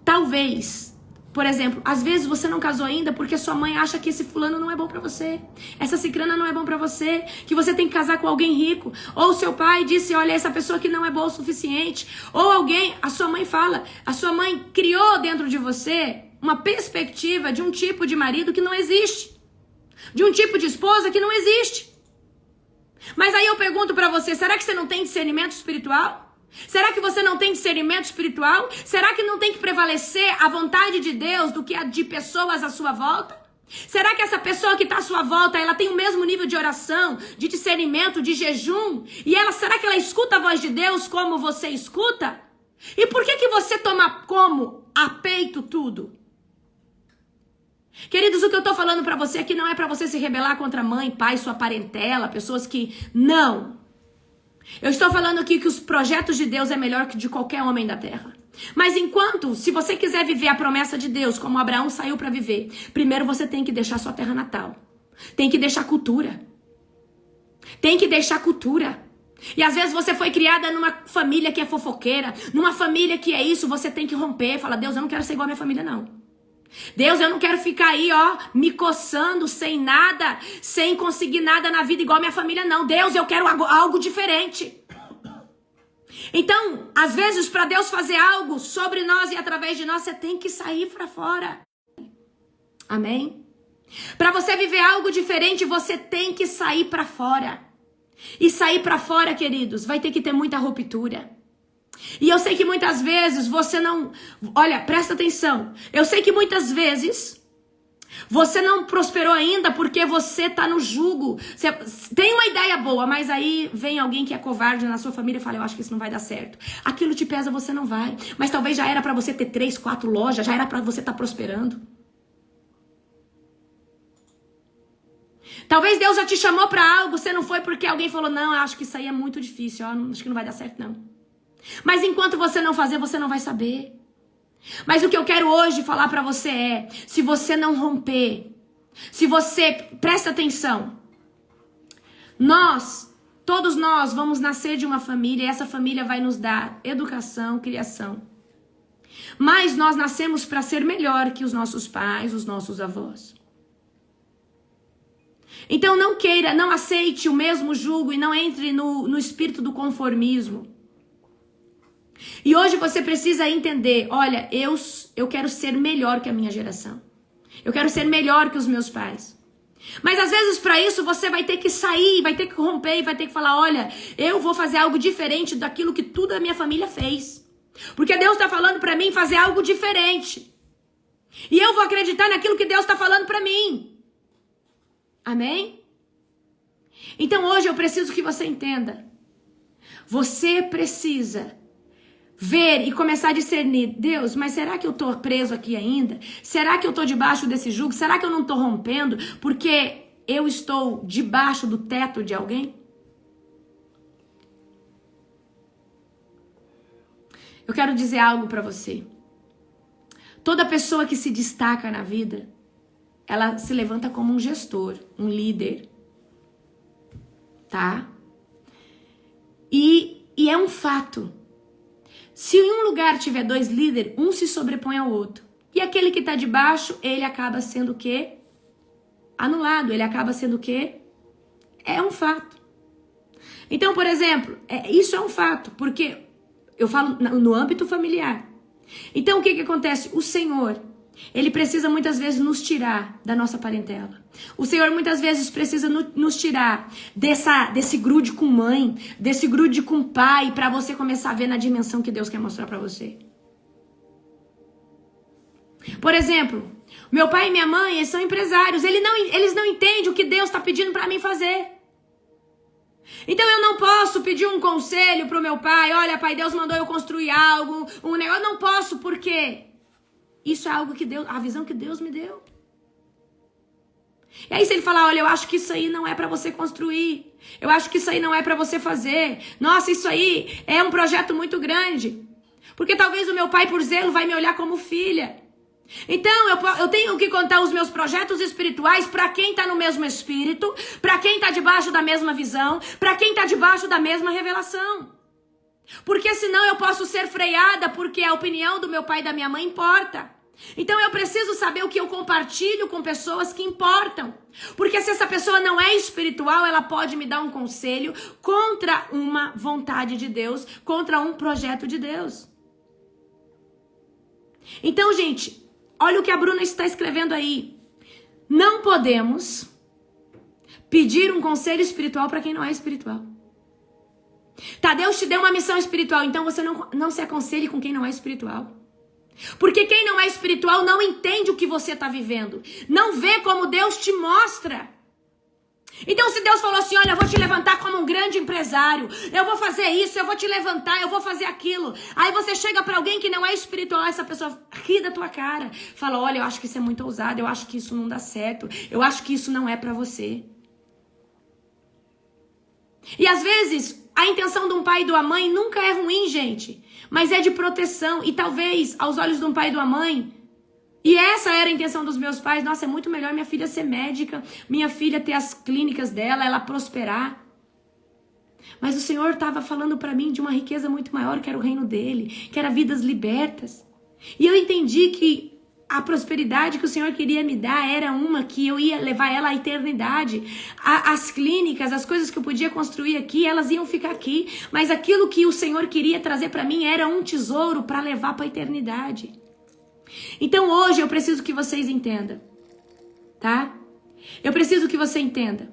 Talvez... Por exemplo, às vezes você não casou ainda porque sua mãe acha que esse fulano não é bom pra você. Essa cicrana não é bom pra você. Que você tem que casar com alguém rico. Ou seu pai disse, olha, essa pessoa que não é boa o suficiente. Ou alguém, a sua mãe fala, a sua mãe criou dentro de você uma perspectiva de um tipo de marido que não existe. De um tipo de esposa que não existe. Mas aí eu pergunto pra você, será que você não tem discernimento espiritual? Será que você não tem discernimento espiritual? Será que não tem que prevalecer a vontade de Deus do que a de pessoas à sua volta? Será que essa pessoa que está à sua volta, ela tem o mesmo nível de oração, de discernimento, de jejum? E será que ela escuta a voz de Deus como você escuta? E por que você toma como a peito tudo? Queridos, o que eu estou falando para você aqui não é para você se rebelar contra mãe, pai, sua parentela, pessoas que... Não! Eu estou falando aqui que os projetos de Deus é melhor que de qualquer homem da terra. Mas se você quiser viver a promessa de Deus, como Abraão saiu para viver, primeiro você tem que deixar sua terra natal. Tem que deixar cultura. Tem que deixar cultura. E às vezes você foi criada numa família que é fofoqueira, numa família que é isso, você tem que romper. Fala, Deus, eu não quero ser igual a minha família, não. Deus, eu não quero ficar aí, me coçando, sem nada, sem conseguir nada na vida igual a minha família, não. Deus, eu quero algo diferente. Então, às vezes, para Deus fazer algo sobre nós e através de nós, você tem que sair para fora. Amém? Para você viver algo diferente, você tem que sair para fora. E sair para fora, queridos, vai ter que ter muita ruptura. E eu sei que muitas vezes você não... Olha, presta atenção. Eu sei que muitas vezes você não prosperou ainda porque você tá no jugo. Você tem uma ideia boa, mas aí vem alguém que é covarde na sua família e fala, eu acho que isso não vai dar certo. Aquilo te pesa, você não vai. Mas talvez já era pra você ter 3, 4 lojas, já era pra você estar prosperando. Talvez Deus já te chamou pra algo, você não foi porque alguém falou, não, eu acho que isso aí é muito difícil, acho que não vai dar certo, não. Mas enquanto você não fazer, você não vai saber. Mas o que eu quero hoje falar pra você é, se você não romper, se você, presta atenção, todos nós vamos nascer de uma família e essa família vai nos dar educação, criação. Mas nós nascemos para ser melhor que os nossos pais, os nossos avós. Então não aceite o mesmo jugo e não entre no espírito do conformismo. E hoje você precisa entender, olha, eu quero ser melhor que a minha geração. Eu quero ser melhor que os meus pais. Mas às vezes para isso você vai ter que sair, vai ter que romper e vai ter que falar, olha, eu vou fazer algo diferente daquilo que toda a minha família fez. Porque Deus está falando para mim fazer algo diferente. E eu vou acreditar naquilo que Deus está falando para mim. Amém? Então hoje eu preciso que você entenda. Você precisa ver e começar a discernir, Deus, mas será que eu tô preso aqui ainda? Será que eu tô debaixo desse jugo? Será que eu não tô rompendo porque eu estou debaixo do teto de alguém? Eu quero dizer algo pra você. Toda pessoa que se destaca na vida, ela se levanta como um gestor, um líder, tá? E é um fato. Se em um lugar tiver 2 líderes, um se sobrepõe ao outro. E aquele que está debaixo, ele acaba sendo o quê? Anulado. Ele acaba sendo o quê? É um fato. Então, por exemplo, isso é um fato, porque eu falo no âmbito familiar. Então, o que acontece? O Senhor, Ele precisa muitas vezes nos tirar da nossa parentela. O Senhor muitas vezes precisa nos tirar desse grude com mãe, desse grude com pai, para você começar a ver na dimensão que Deus quer mostrar para você. Por exemplo, meu pai e minha mãe, eles são empresários. Eles não entendem o que Deus está pedindo para mim fazer. Então eu não posso pedir um conselho pro meu pai. Olha, pai, Deus mandou eu construir algo, um negócio. Eu não posso, por quê? Isso é algo que Deus, a visão que Deus me deu. E aí se ele falar, olha, eu acho que isso aí não é pra você construir. Eu acho que isso aí não é pra você fazer. Nossa, isso aí é um projeto muito grande. Porque talvez o meu pai, por zelo, vai me olhar como filha. Então eu tenho que contar os meus projetos espirituais pra quem tá no mesmo espírito, pra quem tá debaixo da mesma visão, pra quem tá debaixo da mesma revelação. Porque senão eu posso ser freada, porque a opinião do meu pai e da minha mãe importa. Então eu preciso saber o que eu compartilho com pessoas que importam. Porque se essa pessoa não é espiritual, ela pode me dar um conselho contra uma vontade de Deus, contra um projeto de Deus. Então, gente, olha o que a Bruna está escrevendo aí. Não podemos pedir um conselho espiritual para quem não é espiritual. Tá, Deus te deu uma missão espiritual, então você não se aconselhe com quem não é espiritual. Porque quem não é espiritual não entende o que você está vivendo. Não vê como Deus te mostra. Então se Deus falou assim, olha, eu vou te levantar como um grande empresário. Eu vou fazer isso, eu vou te levantar, eu vou fazer aquilo. Aí você chega para alguém que não é espiritual, essa pessoa ri da tua cara. Fala, olha, eu acho que isso é muito ousado, eu acho que isso não dá certo. Eu acho que isso não é para você. E às vezes, a intenção de um pai e de uma mãe nunca é ruim, gente. Mas é de proteção. E talvez, aos olhos de um pai e de uma mãe, e essa era a intenção dos meus pais, nossa, é muito melhor minha filha ser médica, minha filha ter as clínicas dela, ela prosperar. Mas o Senhor estava falando para mim de uma riqueza muito maior, que era o reino dele, que era vidas libertas. E eu entendi que a prosperidade que o Senhor queria me dar era uma que eu ia levar ela à eternidade. As clínicas, as coisas que eu podia construir aqui, elas iam ficar aqui. Mas aquilo que o Senhor queria trazer para mim era um tesouro para levar para a eternidade. Então hoje eu preciso que vocês entendam, tá? Eu preciso que você entenda.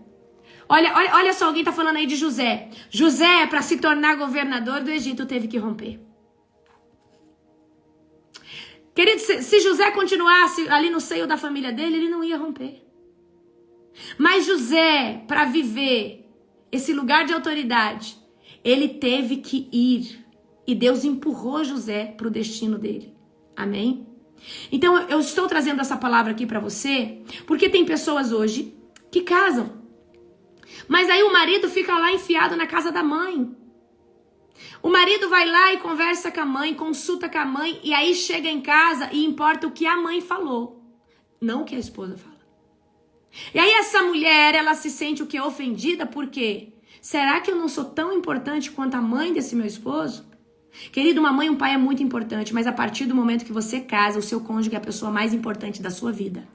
Olha só, alguém tá falando aí de José. José, para se tornar governador do Egito, teve que romper. Querido, se José continuasse ali no seio da família dele, ele não ia romper. Mas José, para viver esse lugar de autoridade, ele teve que ir. E Deus empurrou José para o destino dele. Amém? Então eu estou trazendo essa palavra aqui para você, porque tem pessoas hoje que casam. Mas aí o marido fica lá enfiado na casa da mãe. O marido vai lá e conversa com a mãe, consulta com a mãe, e aí chega em casa e importa o que a mãe falou, não o que a esposa fala. E aí essa mulher, ela se sente o que? Ofendida, por quê? Será que eu não sou tão importante quanto a mãe desse meu esposo? Querido, uma mãe e um pai é muito importante, mas a partir do momento que você casa, o seu cônjuge é a pessoa mais importante da sua vida.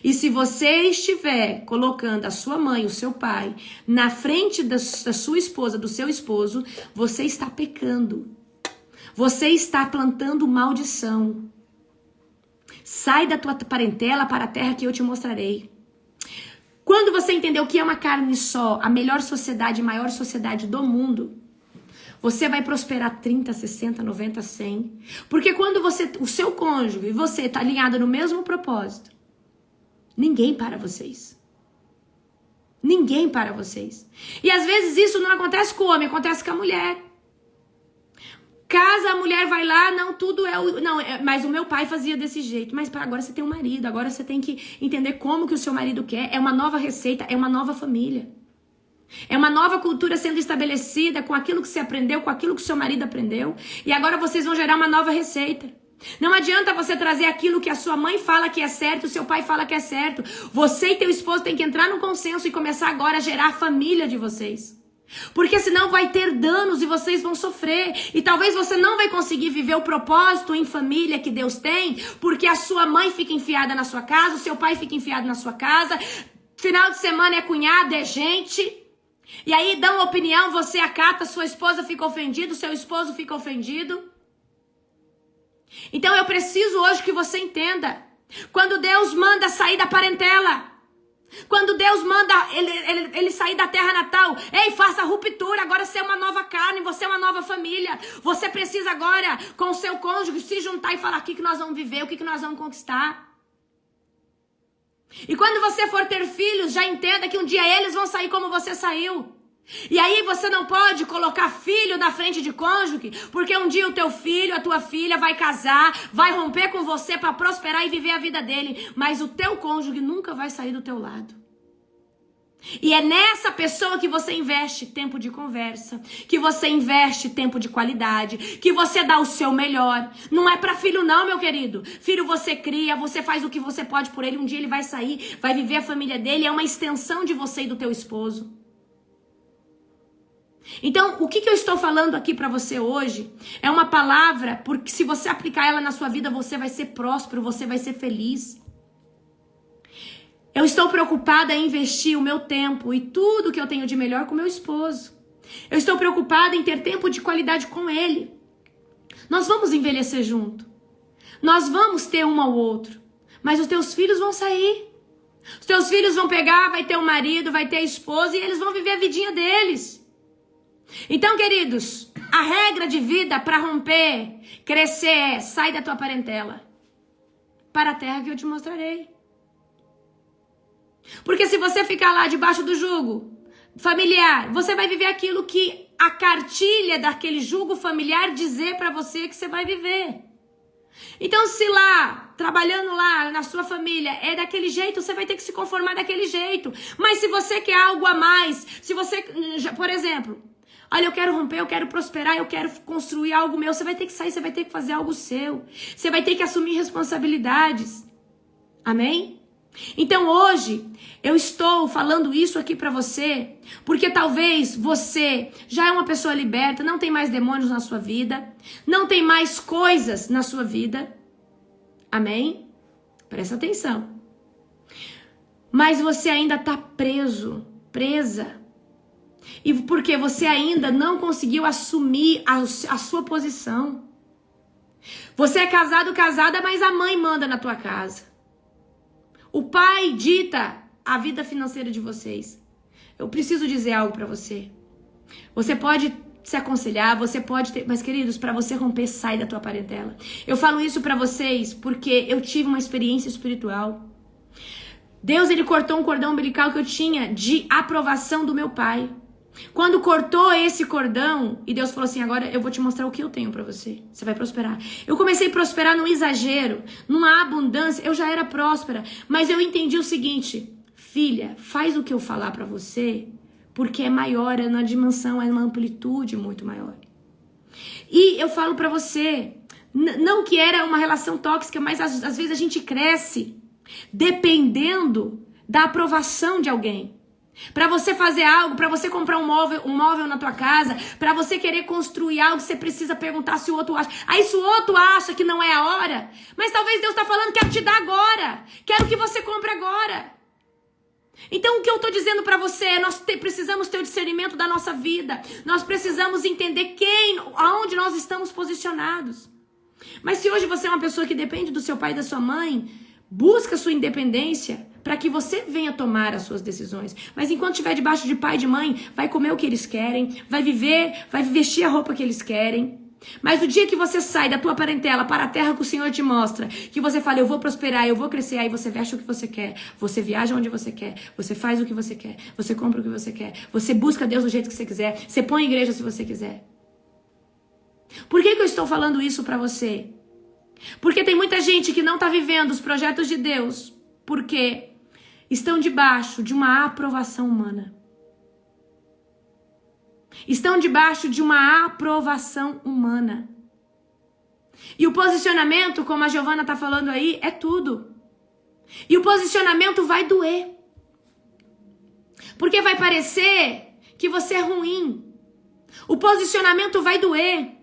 E se você estiver colocando a sua mãe, o seu pai, na frente da sua esposa, do seu esposo, você está pecando. Você está plantando maldição. Sai da tua parentela para a terra que eu te mostrarei. Quando você entender o que é uma carne só, a melhor sociedade, maior sociedade do mundo, você vai prosperar 30, 60, 90, 100. Porque quando o seu cônjuge e você está alinhado no mesmo propósito, ninguém para vocês. Ninguém para vocês. E às vezes isso não acontece com o homem, acontece com a mulher. Casa, a mulher vai lá, não, tudo é o... Não, mas o meu pai fazia desse jeito. Mas agora você tem um marido, agora você tem que entender como que o seu marido quer. É uma nova receita, é uma nova família. É uma nova cultura sendo estabelecida com aquilo que você aprendeu, com aquilo que o seu marido aprendeu. E agora vocês vão gerar uma nova receita. Não adianta você trazer aquilo que a sua mãe fala que é certo, o seu pai fala que é certo. Você e teu esposo têm que entrar num consenso e começar agora a gerar a família de vocês. Porque senão vai ter danos e vocês vão sofrer. E talvez você não vai conseguir viver o propósito em família que Deus tem, porque a sua mãe fica enfiada na sua casa, o seu pai fica enfiado na sua casa. Final de semana é cunhada, é gente. E aí dão uma opinião, você acata, sua esposa fica ofendida, seu esposo fica ofendido. Então eu preciso hoje que você entenda. Quando Deus manda sair da parentela, quando Deus manda ele sair da terra natal, ei, faça ruptura, agora você é uma nova carne, você é uma nova família. Você precisa agora, com o seu cônjuge, se juntar e falar o que nós vamos viver, o que nós vamos conquistar. E quando você for ter filhos, já entenda que um dia eles vão sair como você saiu. E aí você não pode colocar filho na frente de cônjuge, porque um dia o teu filho, a tua filha vai casar, vai romper com você para prosperar e viver a vida dele, mas o teu cônjuge nunca vai sair do teu lado. E é nessa pessoa que você investe tempo de conversa, que você investe tempo de qualidade, que você dá o seu melhor. Não é para filho não, meu querido. Filho você cria, você faz o que você pode por ele, um dia ele vai sair, vai viver a família dele, é uma extensão de você e do teu esposo. Então, o que eu estou falando aqui para você hoje é uma palavra, porque se você aplicar ela na sua vida, você vai ser próspero, você vai ser feliz. Eu estou preocupada em investir o meu tempo e tudo que eu tenho de melhor com meu esposo. Eu estou preocupada em ter tempo de qualidade com ele. Nós vamos envelhecer junto. Nós vamos ter um ao outro. Mas os teus filhos vão sair. Os teus filhos vão pegar, vai ter o marido, vai ter a esposa e eles vão viver a vidinha deles. Então, queridos, a regra de vida para romper, crescer é: sai da tua parentela para a terra que eu te mostrarei. Porque se você ficar lá debaixo do jugo familiar, você vai viver aquilo que a cartilha daquele jugo familiar dizer para você que você vai viver. Então, se lá, trabalhando lá na sua família, é daquele jeito, você vai ter que se conformar daquele jeito. Mas se você quer algo a mais, se você, por exemplo, olha, eu quero romper, eu quero prosperar, eu quero construir algo meu, você vai ter que sair, você vai ter que fazer algo seu. Você vai ter que assumir responsabilidades. Amém? Então hoje eu estou falando isso aqui pra você, porque talvez você já é uma pessoa liberta, não tem mais demônios na sua vida, não tem mais coisas na sua vida. Amém? Presta atenção. Mas você ainda tá presa. E porque você ainda não conseguiu assumir a sua posição. Você é casado, casada, mas a mãe manda na tua casa. O pai dita a vida financeira de vocês. Eu preciso dizer algo pra você. Você pode se aconselhar, você pode ter... Mas, queridos, pra você romper, sai da tua parentela. Eu falo isso pra vocês porque eu tive uma experiência espiritual. Deus, ele cortou um cordão umbilical que eu tinha de aprovação do meu pai. Quando cortou esse cordão, e Deus falou assim: agora eu vou te mostrar o que eu tenho pra você. Você vai prosperar. Eu comecei a prosperar num exagero, numa abundância. Eu já era próspera, mas eu entendi o seguinte: filha, faz o que eu falar pra você, porque é maior, é uma dimensão, é uma amplitude muito maior. E eu falo pra você, não que era uma relação tóxica, mas às vezes a gente cresce dependendo da aprovação de alguém. Pra você fazer algo, pra você comprar um móvel na tua casa, pra você querer construir algo, você precisa perguntar se o outro acha. Aí se o outro acha que não é a hora, mas talvez Deus tá falando: quero te dar agora, quero que você compre agora. Então o que eu tô dizendo pra você é: nós precisamos ter o discernimento da nossa vida. Nós precisamos entender aonde nós estamos posicionados. Mas se hoje você é uma pessoa que depende do seu pai e da sua mãe, busca sua independência para que você venha tomar as suas decisões. Mas enquanto estiver debaixo de pai e de mãe, vai comer o que eles querem, vai vestir a roupa que eles querem. Mas o dia que você sai da tua parentela para a terra que o Senhor te mostra, que você fala: eu vou prosperar, eu vou crescer, aí você veste o que você quer, você viaja onde você quer, você faz o que você quer, você compra o que você quer, você busca Deus do jeito que você quiser, você põe igreja se você quiser. Por que eu estou falando isso para você? Porque tem muita gente que não está vivendo os projetos de Deus, porque estão debaixo de uma aprovação humana. Estão debaixo de uma aprovação humana. E o posicionamento, como a Giovana está falando aí, é tudo. E o posicionamento vai doer. Porque vai parecer que você é ruim. O posicionamento vai doer.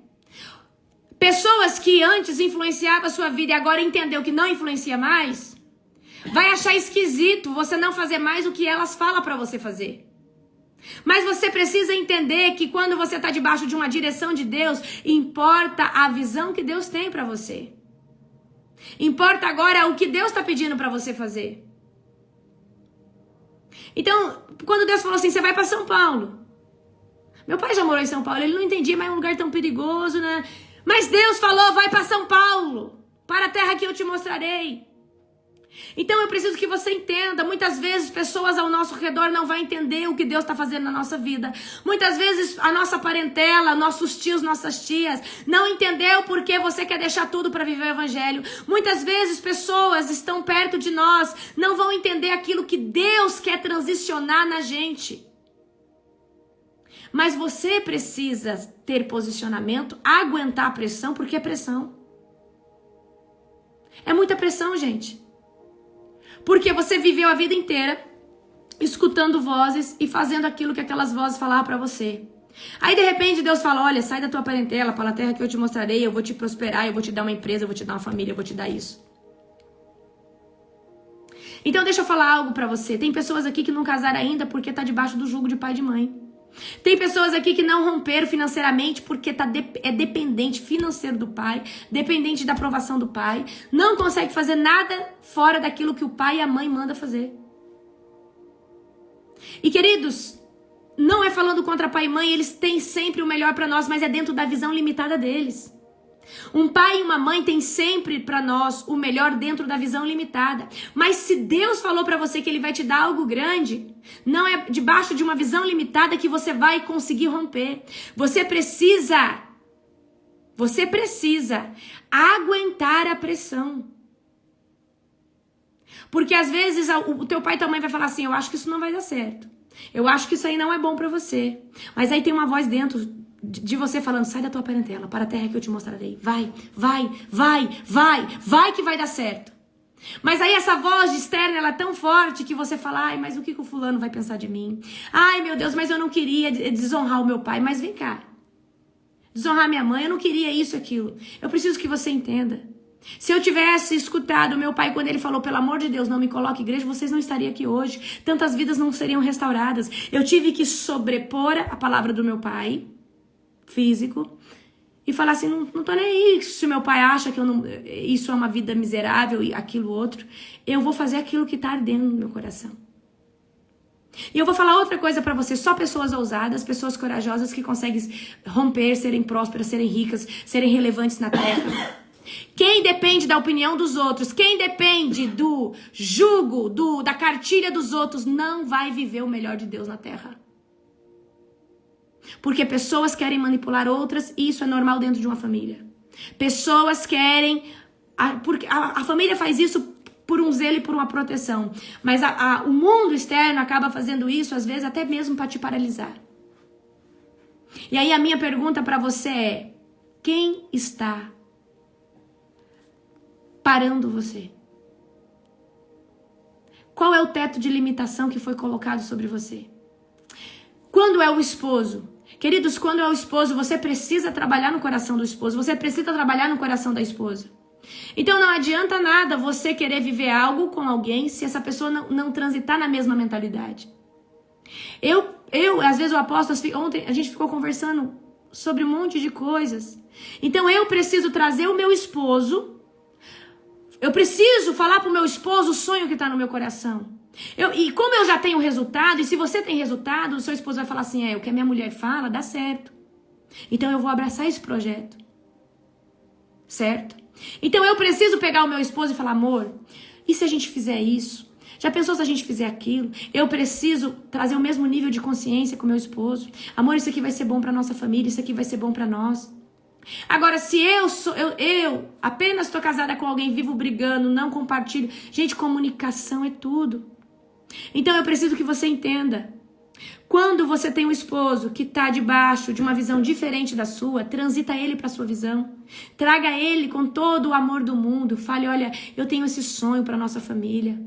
Pessoas que antes influenciavam a sua vida e agora entendeu que não influencia mais, vai achar esquisito você não fazer mais o que elas falam para você fazer. Mas você precisa entender que quando você está debaixo de uma direção de Deus, importa a visão que Deus tem para você. Importa agora o que Deus está pedindo para você fazer. Então, quando Deus falou assim, você vai para São Paulo. Meu pai já morou em São Paulo, ele não entendia, mas é um lugar tão perigoso, né? Mas Deus falou, vai para São Paulo, para a terra que eu te mostrarei. Então eu preciso que você entenda, muitas vezes pessoas ao nosso redor não vão entender o que Deus está fazendo na nossa vida. Muitas vezes a nossa parentela, nossos tios, nossas tias, não entendeu por que você quer deixar tudo para viver o evangelho. Muitas vezes pessoas estão perto de nós, não vão entender aquilo que Deus quer transicionar na gente. Mas você precisa ter posicionamento, aguentar a pressão, porque é pressão. É muita pressão, gente. Porque você viveu a vida inteira escutando vozes e fazendo aquilo que aquelas vozes falavam para você. Aí de repente Deus fala, olha, sai da tua parentela, para a terra que eu te mostrarei, eu vou te prosperar, eu vou te dar uma empresa, eu vou te dar uma família, eu vou te dar isso. Então deixa eu falar algo para você. Tem pessoas aqui que não casaram ainda porque tá debaixo do jugo de pai e de mãe. Tem pessoas aqui que não romperam financeiramente porque é dependente financeiro do pai, dependente da aprovação do pai, não consegue fazer nada fora daquilo que o pai e a mãe mandam fazer. E queridos, não é falando contra pai e mãe, eles têm sempre o melhor para nós, mas é dentro da visão limitada deles. Um pai e uma mãe têm sempre para nós o melhor dentro da visão limitada. Mas se Deus falou para você que Ele vai te dar algo grande, não é debaixo de uma visão limitada que você vai conseguir romper. Você precisa aguentar a pressão. Porque às vezes o teu pai e tua mãe vai falar assim, eu acho que isso não vai dar certo. Eu acho que isso aí não é bom para você. Mas aí tem uma voz dentro de você falando, sai da tua parentela, para a terra que eu te mostrarei. Vai que vai dar certo. Mas aí essa voz externa, ela é tão forte que você fala, ai, mas o que o fulano vai pensar de mim? Ai, meu Deus, mas eu não queria desonrar o meu pai. Mas vem cá, desonrar minha mãe, eu não queria isso, aquilo. Eu preciso que você entenda. Se eu tivesse escutado meu pai quando ele falou, pelo amor de Deus, não me coloque igreja, vocês não estariam aqui hoje. Tantas vidas não seriam restauradas. Eu tive que sobrepor a palavra do meu pai físico e falar assim, não tô nem aí se meu pai acha que isso é uma vida miserável e aquilo outro, eu vou fazer aquilo que tá ardendo no meu coração. E eu vou falar outra coisa pra você, só pessoas ousadas, pessoas corajosas que conseguem romper, serem prósperas, serem ricas, serem relevantes na terra. Quem depende da opinião dos outros, quem depende do jugo, da cartilha dos outros, não vai viver o melhor de Deus na terra. Porque pessoas querem manipular outras e isso é normal dentro de uma família. Pessoas querem... Porque a família faz isso por um zelo e por uma proteção. Mas o mundo externo acaba fazendo isso, às vezes, até mesmo para te paralisar. E aí a minha pergunta para você é... Quem está parando você? Qual é o teto de limitação que foi colocado sobre você? Quando é o esposo? Queridos, quando é o esposo, você precisa trabalhar no coração do esposo. Você precisa trabalhar no coração da esposa. Então não adianta nada você querer viver algo com alguém se essa pessoa não transitar na mesma mentalidade. Às vezes o apóstolo, ontem a gente ficou conversando sobre um monte de coisas. Então eu preciso trazer o meu esposo. Eu preciso falar pro meu esposo o sonho que está no meu coração. E como eu já tenho resultado, e se você tem resultado, o seu esposo vai falar assim, o que a minha mulher fala, dá certo. Então eu vou abraçar esse projeto. Certo? Então eu preciso pegar o meu esposo e falar, amor, e se a gente fizer isso? Já pensou se a gente fizer aquilo? Eu preciso trazer o mesmo nível de consciência com o meu esposo. Amor, isso aqui vai ser bom pra nossa família, isso aqui vai ser bom pra nós. Agora, se eu apenas estou casada com alguém, vivo brigando, não compartilho. Gente, comunicação é tudo. Então eu preciso que você entenda. Quando você tem um esposo que está debaixo de uma visão diferente da sua, transita ele para a sua visão. Traga ele com todo o amor do mundo. Fale, olha, eu tenho esse sonho para nossa família.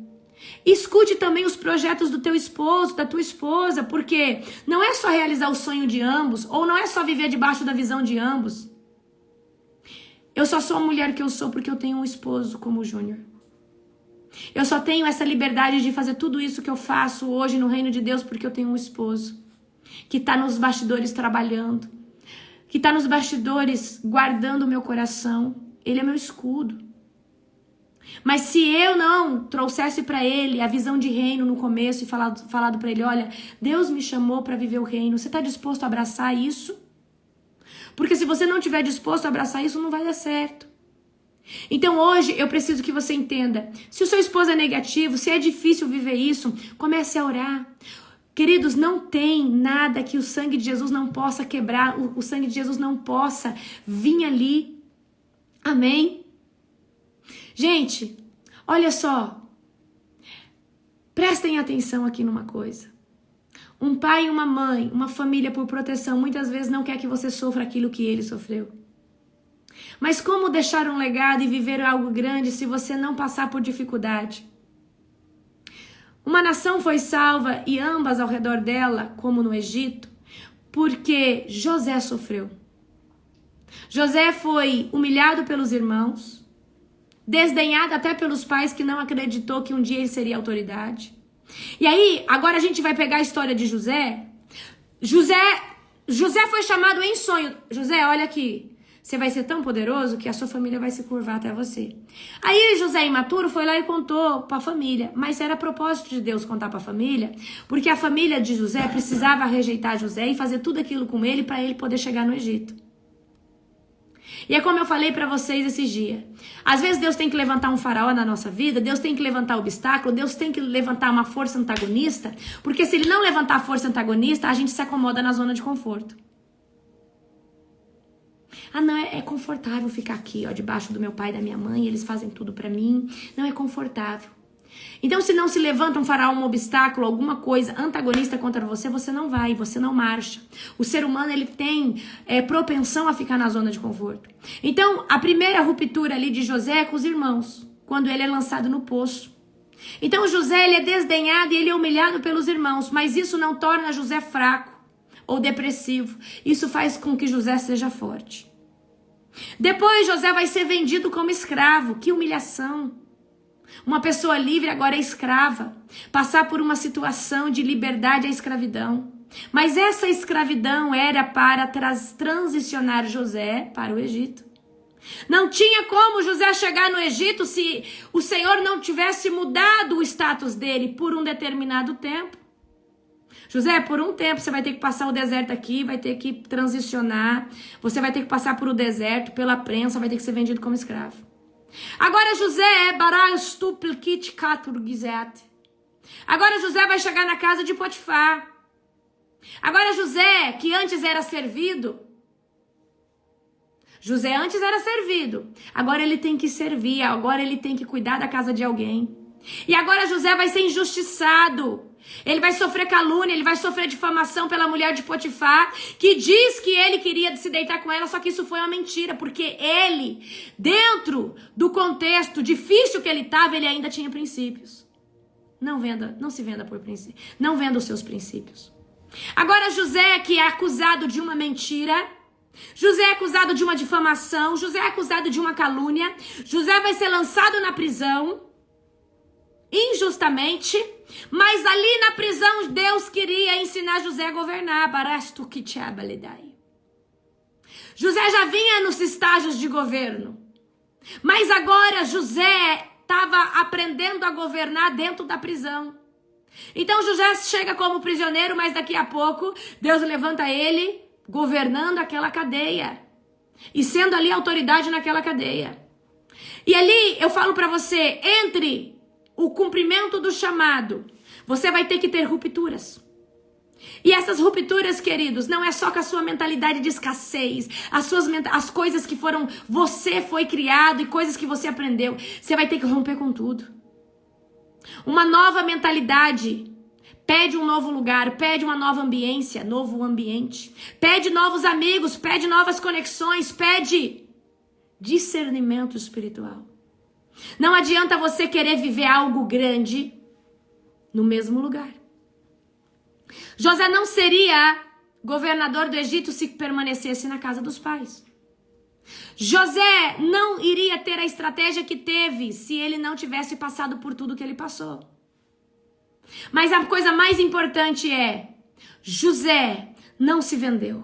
Escute também os projetos do teu esposo, da tua esposa, porque não é só realizar o sonho de ambos, ou não é só viver debaixo da visão de ambos. Eu só sou a mulher que eu sou porque eu tenho um esposo como o Júnior. Eu só tenho essa liberdade de fazer tudo isso que eu faço hoje no reino de Deus porque eu tenho um esposo que está nos bastidores trabalhando, que está nos bastidores guardando o meu coração. Ele é meu escudo. Mas se eu não trouxesse para ele a visão de reino no começo e falado para ele, olha, Deus me chamou para viver o reino, você está disposto a abraçar isso? Porque se você não estiver disposto a abraçar isso, não vai dar certo. Então hoje eu preciso que você entenda, se o seu esposo é negativo, se é difícil viver isso, comece a orar. Queridos, não tem nada que o sangue de Jesus não possa quebrar, o sangue de Jesus não possa vir ali. Amém? Gente, olha só, prestem atenção aqui numa coisa. Um pai e uma mãe, uma família por proteção, muitas vezes não quer que você sofra aquilo que ele sofreu. Mas como deixar um legado e viver algo grande se você não passar por dificuldade? Uma nação foi salva e ambas ao redor dela, como no Egito, porque José sofreu. José foi humilhado pelos irmãos, desdenhado até pelos pais que não acreditou que um dia ele seria autoridade. E aí, agora a gente vai pegar a história de José. José foi chamado em sonho. José, olha aqui. Você vai ser tão poderoso que a sua família vai se curvar até você. Aí José, imaturo, foi lá e contou para a família. Mas era propósito de Deus contar para a família, porque a família de José precisava rejeitar José e fazer tudo aquilo com ele para ele poder chegar no Egito. E é como eu falei para vocês esses dias. Às vezes Deus tem que levantar um faraó na nossa vida, Deus tem que levantar obstáculo, Deus tem que levantar uma força antagonista, porque se ele não levantar a força antagonista, a gente se acomoda na zona de conforto. Ah, não, é confortável ficar aqui, ó, debaixo do meu pai e da minha mãe, eles fazem tudo pra mim. Não é confortável. Então, se não se levanta um faraó, um obstáculo, alguma coisa antagonista contra você, você não vai, você não marcha. O ser humano, ele tem propensão a ficar na zona de conforto. Então, a primeira ruptura ali de José é com os irmãos, quando ele é lançado no poço. Então, José, ele é desdenhado e ele é humilhado pelos irmãos, mas isso não torna José fraco ou depressivo. Isso faz com que José seja forte. Depois José vai ser vendido como escravo. Que humilhação. Uma pessoa livre agora é escrava. Passar por uma situação de liberdade é escravidão. Mas essa escravidão era para transicionar José para o Egito. Não tinha como José chegar no Egito se o Senhor não tivesse mudado o status dele por um determinado tempo. José, por um tempo você vai ter que passar o deserto aqui, vai ter que transicionar, você vai ter que passar por o deserto, pela prensa, vai ter que ser vendido como escravo. Agora José, agora José vai chegar na casa de Potifar. Agora José, que antes era servido, agora ele tem que servir, agora ele tem que cuidar da casa de alguém. E agora José vai ser injustiçado. Ele vai sofrer calúnia, ele vai sofrer difamação pela mulher de Potifar, que diz que ele queria se deitar com ela, só que isso foi uma mentira, porque ele, dentro do contexto difícil que ele estava, ele ainda tinha princípios. Não se venda por princípios, não venda os seus princípios. Agora José, que é acusado de uma mentira, José é acusado de uma difamação, José é acusado de uma calúnia, José vai ser lançado na prisão, injustamente, mas ali na prisão Deus queria ensinar José a governar. José já vinha nos estágios de governo, mas agora José estava aprendendo a governar dentro da prisão. Então José chega como prisioneiro, mas daqui a pouco Deus levanta ele governando aquela cadeia e sendo ali autoridade naquela cadeia. E ali eu falo para você, entre o cumprimento do chamado, você vai ter que ter rupturas. E essas rupturas, queridos, não é só com a sua mentalidade de escassez, as coisas que você foi criado e coisas que você aprendeu. Você vai ter que romper com tudo. Uma nova mentalidade pede um novo lugar, pede uma nova ambiência, novo ambiente. Pede novos amigos, pede novas conexões, pede discernimento espiritual. Não adianta você querer viver algo grande no mesmo lugar. José não seria governador do Egito se permanecesse na casa dos pais. José não iria ter a estratégia que teve se ele não tivesse passado por tudo que ele passou. Mas a coisa mais importante é, José não se vendeu.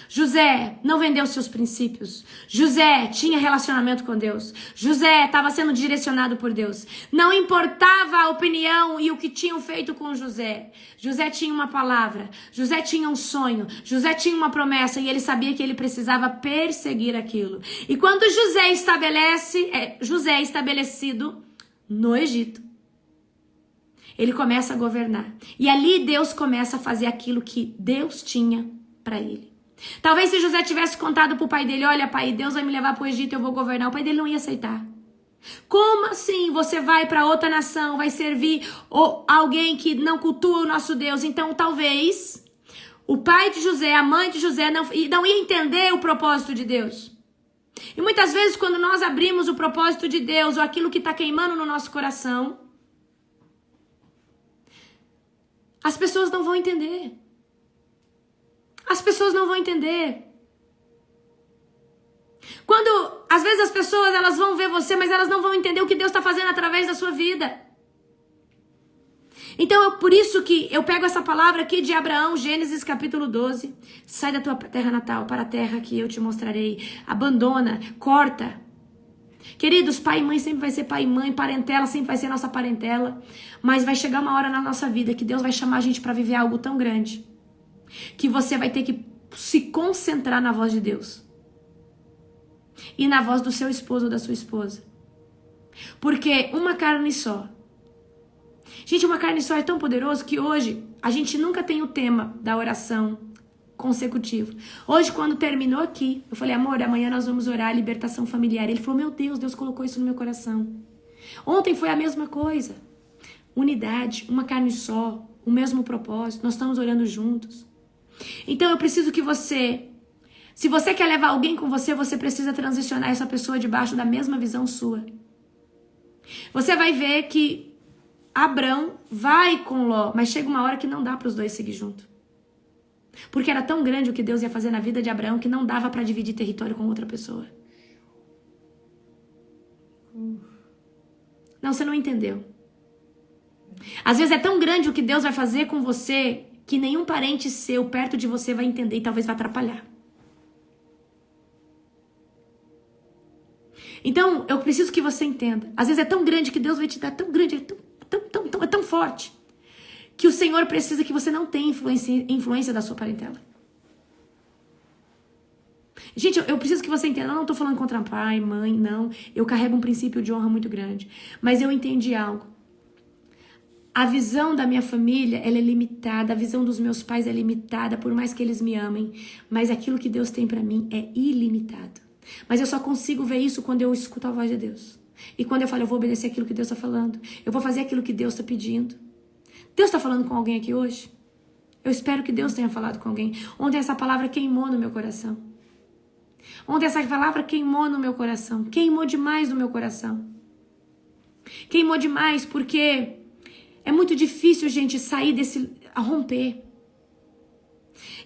José não vendeu seus princípios. José tinha relacionamento com Deus. José estava sendo direcionado por Deus. Não importava a opinião e o que tinham feito com José. José tinha uma palavra. José tinha um sonho. José tinha uma promessa e ele sabia que ele precisava perseguir aquilo. E quando José é estabelecido no Egito, ele começa a governar. E ali Deus começa a fazer aquilo que Deus tinha para ele. Talvez se José tivesse contado pro pai dele, olha pai, Deus vai me levar pro Egito e eu vou governar, o pai dele não ia aceitar. Como assim você vai para outra nação, vai servir alguém que não cultua o nosso Deus? Então talvez o pai de José, a mãe de José não ia entender o propósito de Deus. E muitas vezes quando nós abrimos o propósito de Deus ou aquilo que está queimando no nosso coração, as pessoas não vão entender. As pessoas não vão entender. Quando, às vezes as pessoas elas vão ver você, mas elas não vão entender o que Deus está fazendo através da sua vida. Então, por isso que eu pego essa palavra aqui de Abraão, Gênesis capítulo 12. Sai da tua terra natal para a terra que eu te mostrarei. Abandona, corta. Queridos, pai e mãe sempre vai ser pai e mãe, parentela sempre vai ser nossa parentela. Mas vai chegar uma hora na nossa vida que Deus vai chamar a gente para viver algo tão grande que você vai ter que se concentrar na voz de Deus. E na voz do seu esposo ou da sua esposa. Porque uma carne só. Gente, uma carne só é tão poderoso que hoje a gente nunca tem o tema da oração consecutivo. Hoje, quando terminou aqui, eu falei, amor, amanhã nós vamos orar a libertação familiar. Ele falou, meu Deus, Deus colocou isso no meu coração. Ontem foi a mesma coisa. Unidade, uma carne só, o mesmo propósito. Nós estamos orando juntos. Então eu preciso que você, se você quer levar alguém com você, você precisa transicionar essa pessoa debaixo da mesma visão sua. Você vai ver que Abrão vai com Ló, mas chega uma hora que não dá para os dois seguir junto. Porque era tão grande o que Deus ia fazer na vida de Abraão que não dava para dividir território com outra pessoa. Não, você não entendeu. Às vezes é tão grande o que Deus vai fazer com você que nenhum parente seu perto de você vai entender e talvez vai atrapalhar. Então, eu preciso que você entenda. Às vezes é tão grande que Deus vai te dar, tão grande, é tão forte, que o Senhor precisa que você não tenha influência da sua parentela. Gente, eu preciso que você entenda. Eu não estou falando contra pai, mãe, não. Eu carrego um princípio de honra muito grande. Mas eu entendi algo. A visão da minha família, ela é limitada. A visão dos meus pais é limitada, por mais que eles me amem. Mas aquilo que Deus tem para mim é ilimitado. Mas eu só consigo ver isso quando eu escuto a voz de Deus. E quando eu falo, eu vou obedecer aquilo que Deus está falando. Eu vou fazer aquilo que Deus está pedindo. Deus está falando com alguém aqui hoje? Eu espero que Deus tenha falado com alguém. Ontem essa palavra queimou no meu coração. Ontem essa palavra queimou no meu coração. Queimou demais no meu coração. Queimou demais porque é muito difícil, gente, sair a romper.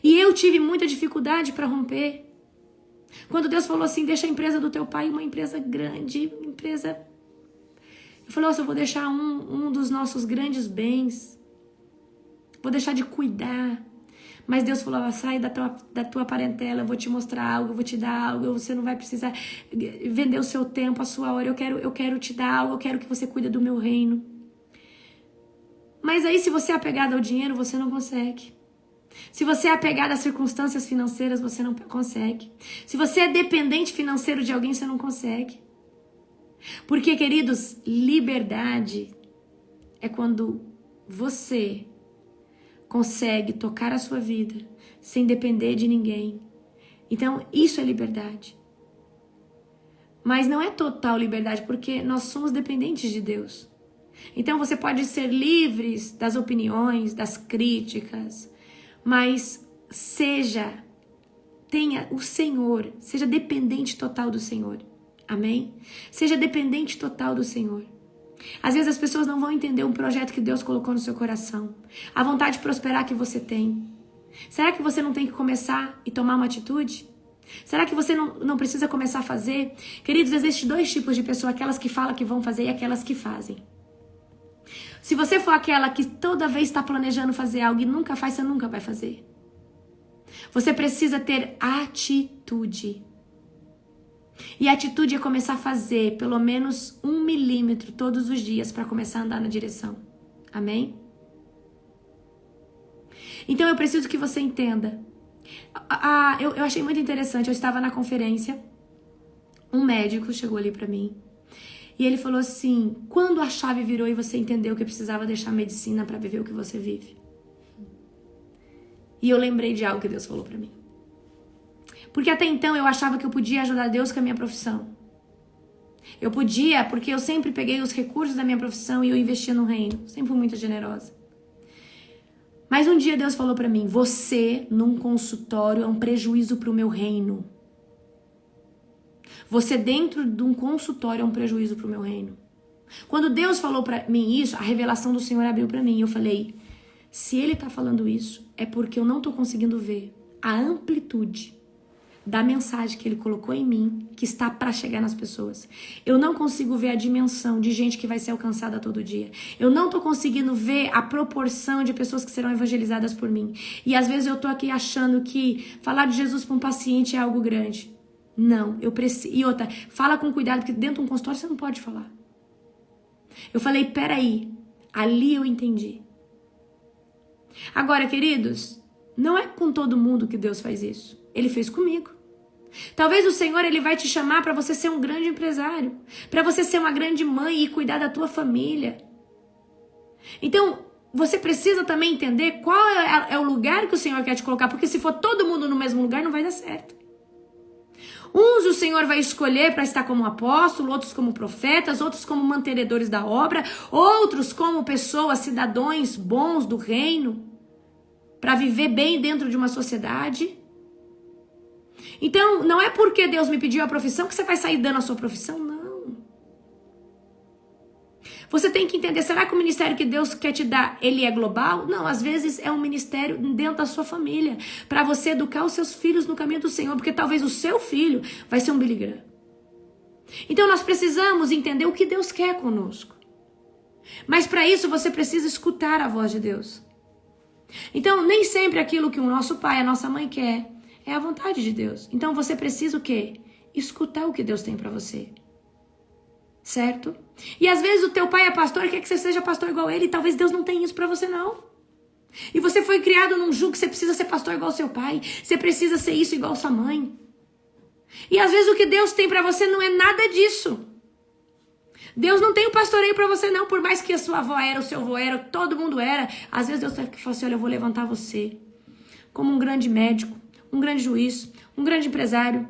E eu tive muita dificuldade para romper. Quando Deus falou assim, deixa a empresa do teu pai, uma empresa grande, Eu falei, nossa, eu vou deixar um dos nossos grandes bens. Vou deixar de cuidar. Mas Deus falou, sai da tua parentela, eu vou te mostrar algo, eu vou te dar algo, você não vai precisar vender o seu tempo, a sua hora, eu quero te dar algo, eu quero que você cuide do meu reino. Mas aí, se você é apegado ao dinheiro, você não consegue. Se você é apegado às circunstâncias financeiras, você não consegue. Se você é dependente financeiro de alguém, você não consegue. Porque, queridos, liberdade é quando você consegue tocar a sua vida sem depender de ninguém. Então, isso é liberdade. Mas não é total liberdade, porque nós somos dependentes de Deus. Então, você pode ser livre das opiniões, das críticas, mas tenha o Senhor, seja dependente total do Senhor. Amém? Seja dependente total do Senhor. Às vezes as pessoas não vão entender um projeto que Deus colocou no seu coração. A vontade de prosperar que você tem. Será que você não tem que começar e tomar uma atitude? Será que você não precisa começar a fazer? Queridos, existem dois tipos de pessoas. Aquelas que falam que vão fazer e aquelas que fazem. Se você for aquela que toda vez está planejando fazer algo e nunca faz, você nunca vai fazer. Você precisa ter atitude. E a atitude é começar a fazer pelo menos 1 milímetro todos os dias para começar a andar na direção. Amém? Então eu preciso que você entenda. Eu achei muito interessante. Eu estava na conferência. Um médico chegou ali para mim. E ele falou assim: quando a chave virou e você entendeu que precisava deixar a medicina para viver o que você vive? E eu lembrei de algo que Deus falou para mim. Porque até então eu achava que eu podia ajudar Deus com a minha profissão. Eu podia, porque eu sempre peguei os recursos da minha profissão e eu investia no reino. Sempre fui muito generosa. Mas um dia Deus falou para mim: você num consultório é um prejuízo para o meu reino. Você dentro de um consultório é um prejuízo para o meu reino. Quando Deus falou para mim isso, a revelação do Senhor abriu para mim. Eu falei: se Ele está falando isso, é porque eu não estou conseguindo ver a amplitude da mensagem que Ele colocou em mim, que está para chegar nas pessoas. Eu não consigo ver a dimensão de gente que vai ser alcançada todo dia. Eu não estou conseguindo ver a proporção de pessoas que serão evangelizadas por mim. E às vezes eu estou aqui achando que falar de Jesus para um paciente é algo grande. Não, eu preciso. E outra, fala com cuidado, porque dentro de um consultório você não pode falar. Eu falei: peraí, ali eu entendi. Agora, queridos, não é com todo mundo que Deus faz isso. Ele fez comigo. Talvez o Senhor ele vai te chamar para você ser um grande empresário, para você ser uma grande mãe e cuidar da tua família. Então, você precisa também entender qual é o lugar que o Senhor quer te colocar, porque se for todo mundo no mesmo lugar, não vai dar certo. Uns o Senhor vai escolher para estar como apóstolo, outros como profetas, outros como mantenedores da obra, outros como pessoas, cidadãos bons do reino, para viver bem dentro de uma sociedade. Então, não é porque Deus me pediu a profissão que você vai sair dando a sua profissão, não. Você tem que entender, será que o ministério que Deus quer te dar, ele é global? Não, às vezes é um ministério dentro da sua família, para você educar os seus filhos no caminho do Senhor, porque talvez o seu filho vai ser um Billy Graham. Então, nós precisamos entender o que Deus quer conosco. Mas para isso, você precisa escutar a voz de Deus. Então, nem sempre aquilo que o nosso pai, a nossa mãe quer, é a vontade de Deus. Então você precisa o quê? Escutar o que Deus tem pra você. Certo? E às vezes o teu pai é pastor e quer que você seja pastor igual ele. E talvez Deus não tenha isso pra você não. E você foi criado num jugo que você precisa ser pastor igual seu pai. Você precisa ser isso igual sua mãe. E às vezes o que Deus tem pra você não é nada disso. Deus não tem o pastoreio pra você não. Por mais que a sua avó era, o seu avô era, todo mundo era. Às vezes Deus tem que falar assim: olha, eu vou levantar você como um grande médico, um grande juiz, um grande empresário.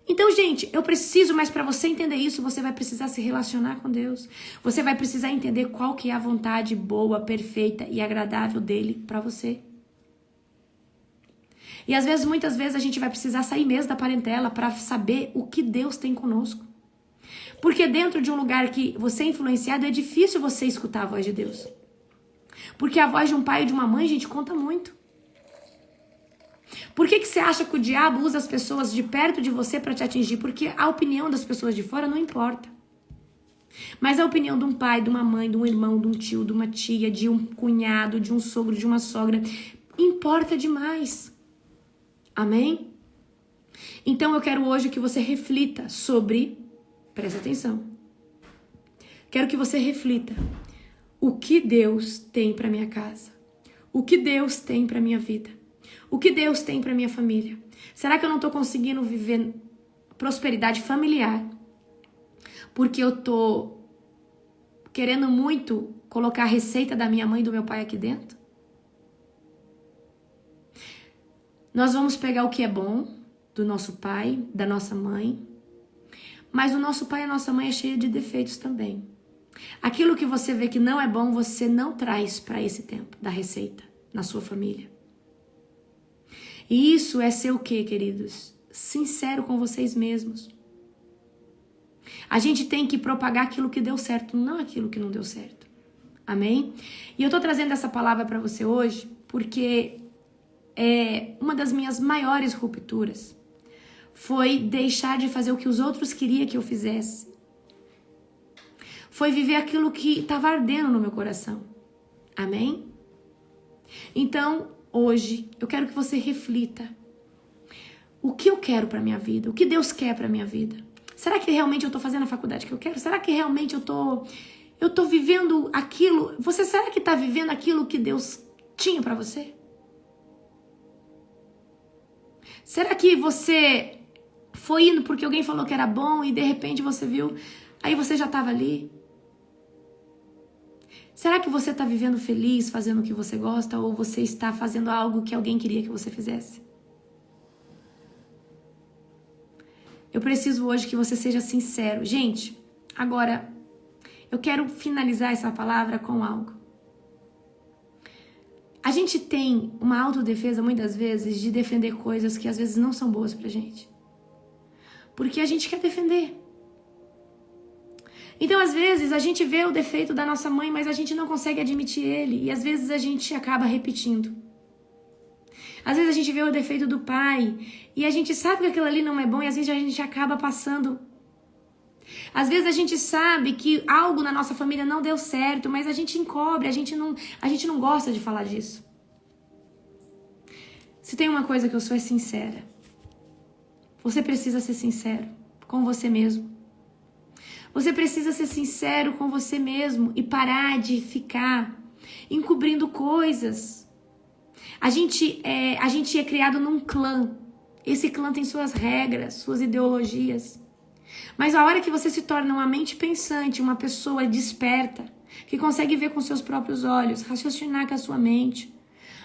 Então, gente, eu preciso, mas para você entender isso, você vai precisar se relacionar com Deus. Você vai precisar entender qual que é a vontade boa, perfeita e agradável dele para você. E às vezes, muitas vezes, a gente vai precisar sair mesmo da parentela para saber o que Deus tem conosco. Porque dentro de um lugar que você é influenciado, é difícil você escutar a voz de Deus. Porque a voz de um pai e de uma mãe, gente, conta muito. Por que você acha que o diabo usa as pessoas de perto de você para te atingir? Porque a opinião das pessoas de fora não importa. Mas a opinião de um pai, de uma mãe, de um irmão, de um tio, de uma tia, de um cunhado, de um sogro, de uma sogra, importa demais. Amém? Então eu quero hoje que você reflita sobre... Presta atenção. Quero que você reflita. O que Deus tem para minha casa? O que Deus tem para minha vida? O que Deus tem para minha família? Será que eu não estou conseguindo viver prosperidade familiar? Porque eu estou querendo muito colocar a receita da minha mãe e do meu pai aqui dentro? Nós vamos pegar o que é bom do nosso pai, da nossa mãe. Mas o nosso pai e a nossa mãe é cheio de defeitos também. Aquilo que você vê que não é bom, você não traz para esse tempo da receita na sua família. E isso é ser o quê, queridos? Sincero com vocês mesmos. A gente tem que propagar aquilo que deu certo, não aquilo que não deu certo. Amém? E eu tô trazendo essa palavra para você hoje porque uma das minhas maiores rupturas foi deixar de fazer o que os outros queriam que eu fizesse. Foi viver aquilo que estava ardendo no meu coração. Amém? Então, hoje, eu quero que você reflita. O que eu quero para minha vida? O que Deus quer para minha vida? Será que realmente eu tô fazendo a faculdade que eu quero? Será que realmente eu tô vivendo aquilo? Você será que tá vivendo aquilo que Deus tinha para você? Será que você foi indo porque alguém falou que era bom e de repente você viu, aí você já estava ali? Será que você está vivendo feliz, fazendo o que você gosta, ou você está fazendo algo que alguém queria que você fizesse? Eu preciso hoje que você seja sincero. Gente, agora, eu quero finalizar essa palavra com algo. A gente tem uma autodefesa, muitas vezes, de defender coisas que às vezes não são boas pra gente. Porque a gente quer defender. Então, às vezes, a gente vê o defeito da nossa mãe, mas a gente não consegue admitir ele. E às vezes a gente acaba repetindo. Às vezes a gente vê o defeito do pai e a gente sabe que aquilo ali não é bom e às vezes a gente acaba passando. Às vezes a gente sabe que algo na nossa família não deu certo, mas a gente encobre, a gente não gosta de falar disso. Se tem uma coisa que eu sou é sincera. Você precisa ser sincero com você mesmo. Você precisa ser sincero com você mesmo e parar de ficar encobrindo coisas. A gente é criado num clã. Esse clã tem suas regras, suas ideologias. Mas a hora que você se torna uma mente pensante, uma pessoa desperta, que consegue ver com seus próprios olhos, raciocinar com a sua mente,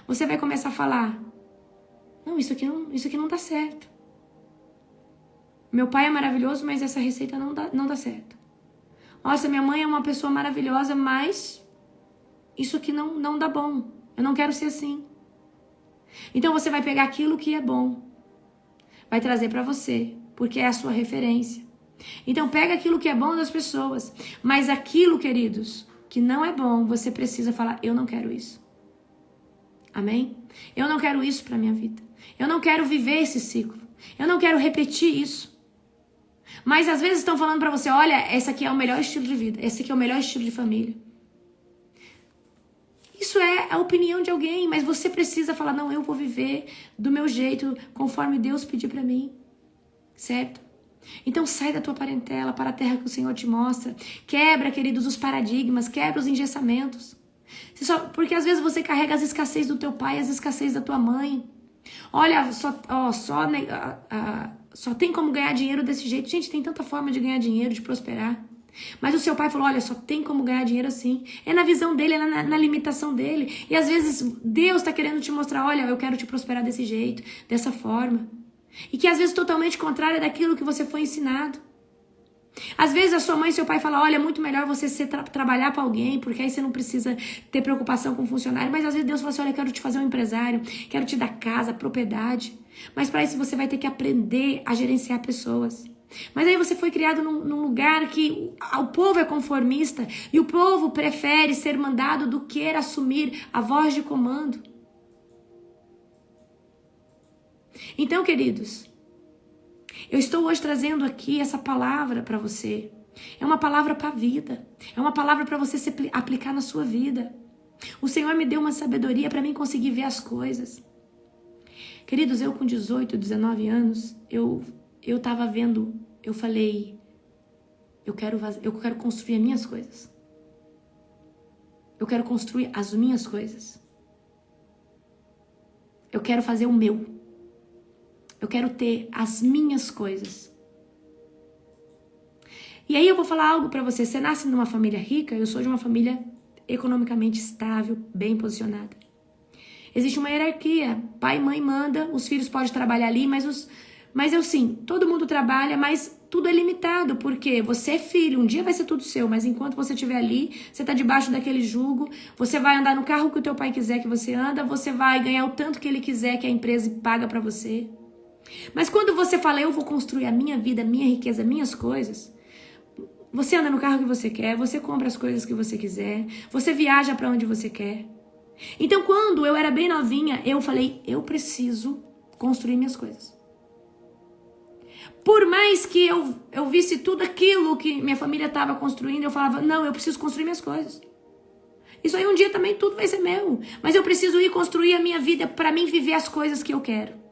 você vai começar a falar: não, isso aqui não dá certo. Meu pai é maravilhoso, mas essa receita não dá certo. Nossa, minha mãe é uma pessoa maravilhosa, mas isso aqui não dá bom. Eu não quero ser assim. Então você vai pegar aquilo que é bom, vai trazer para você, porque é a sua referência. Então pega aquilo que é bom das pessoas, mas aquilo, queridos, que não é bom, você precisa falar: eu não quero isso. Amém? Eu não quero isso para minha vida. Eu não quero viver esse ciclo. Eu não quero repetir isso. Mas às vezes estão falando para você: olha, esse aqui é o melhor estilo de vida, esse aqui é o melhor estilo de família. Isso é a opinião de alguém, mas você precisa falar: não, eu vou viver do meu jeito, conforme Deus pedir para mim. Certo? Então sai da tua parentela para a terra que o Senhor te mostra. Quebra, queridos, os paradigmas, quebra os engessamentos. Porque às vezes você carrega as escassez do teu pai, as escassez da tua mãe. Olha, só tem como ganhar dinheiro desse jeito. Gente, tem tanta forma de ganhar dinheiro, de prosperar. Mas o seu pai falou: olha, só tem como ganhar dinheiro assim. É na visão dele, é na limitação dele. E às vezes Deus está querendo te mostrar: olha, eu quero te prosperar desse jeito, dessa forma. E que às vezes totalmente contrária daquilo que você foi ensinado. Às vezes a sua mãe e seu pai falam: olha, é muito melhor você trabalhar para alguém, porque aí você não precisa ter preocupação com o funcionário. Mas às vezes Deus fala assim: olha, eu quero te fazer um empresário, quero te dar casa, propriedade. Mas para isso você vai ter que aprender a gerenciar pessoas. Mas aí você foi criado num lugar que o povo é conformista e o povo prefere ser mandado do que assumir a voz de comando. Então, queridos, eu estou hoje trazendo aqui essa palavra para você. É uma palavra para a vida. É uma palavra para você se aplicar na sua vida. O Senhor me deu uma sabedoria para mim conseguir ver as coisas. Queridos, eu com 18, 19 anos, eu tava vendo, eu falei: eu quero construir as minhas coisas. Eu quero construir as minhas coisas. Eu quero fazer o meu. Eu quero ter as minhas coisas. E aí eu vou falar algo pra você. Você nasce numa família rica, eu sou de uma família economicamente estável, bem posicionada. Existe uma hierarquia. Pai e mãe manda, os filhos podem trabalhar ali, mas eu sim, todo mundo trabalha, mas tudo é limitado, porque você é filho, um dia vai ser tudo seu, mas enquanto você estiver ali, você tá debaixo daquele jugo, você vai andar no carro que o teu pai quiser que você anda, você vai ganhar o tanto que ele quiser que a empresa paga pra você. Mas quando você fala: eu vou construir a minha vida, a minha riqueza, minhas coisas, você anda no carro que você quer, você compra as coisas que você quiser, você viaja pra onde você quer. Então, quando eu era bem novinha, eu falei: eu preciso construir minhas coisas. Por mais que eu visse tudo aquilo que minha família estava construindo, eu falava: não, eu preciso construir minhas coisas. Isso aí um dia também tudo vai ser meu. Mas eu preciso ir construir a minha vida para mim viver as coisas que eu quero.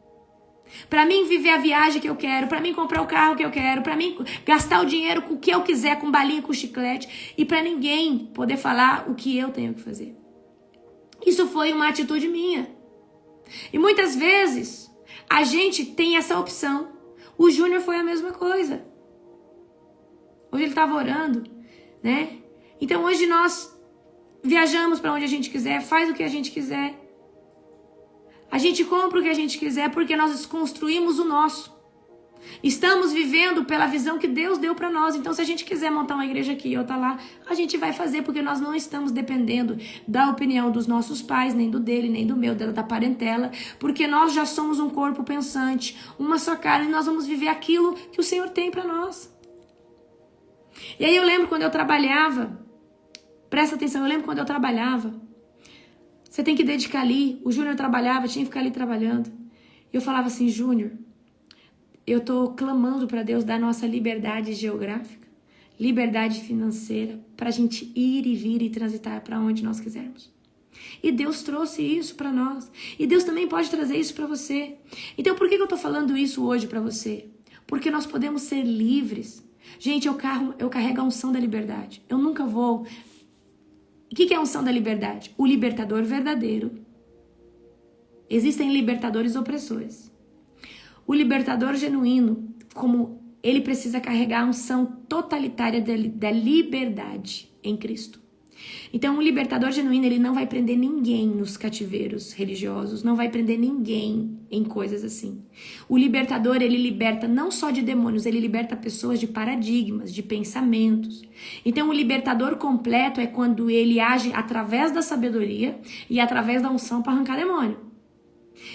Para mim viver a viagem que eu quero, para mim comprar o carro que eu quero, para mim gastar o dinheiro com o que eu quiser, com balinha, com chiclete, e para ninguém poder falar o que eu tenho que fazer. Isso foi uma atitude minha. E muitas vezes a gente tem essa opção. O Júnior foi a mesma coisa. Hoje ele estava orando, né? Então hoje nós viajamos para onde a gente quiser, faz o que a gente quiser. A gente compra o que a gente quiser porque nós construímos o nosso. Estamos vivendo pela visão que Deus deu para nós. Então, se a gente quiser montar uma igreja aqui e outra lá, a gente vai fazer, porque nós não estamos dependendo da opinião dos nossos pais, nem do dele, nem do meu, da parentela, porque nós já somos um corpo pensante, uma só carne, e nós vamos viver aquilo que o Senhor tem para nós. E aí eu lembro quando eu trabalhava, presta atenção, eu lembro quando eu trabalhava, você tem que dedicar ali. O Júnior trabalhava, tinha que ficar ali trabalhando. E eu falava assim, Júnior, eu tô clamando para Deus dar nossa liberdade geográfica, liberdade financeira, para a gente ir e vir e transitar para onde nós quisermos. E Deus trouxe isso para nós. E Deus também pode trazer isso para você. Então por que eu tô falando isso hoje para você? Porque nós podemos ser livres. Gente, eu carrego a unção da liberdade. Eu nunca vou... O que é a unção da liberdade? O libertador verdadeiro. Existem libertadores opressores. O libertador genuíno, como ele precisa carregar a unção totalitária da liberdade em Cristo. Então, o libertador genuíno, ele não vai prender ninguém nos cativeiros religiosos, não vai prender ninguém em coisas assim. O libertador, ele liberta não só de demônios, ele liberta pessoas de paradigmas, de pensamentos. Então, o libertador completo é quando ele age através da sabedoria e através da unção para arrancar demônio.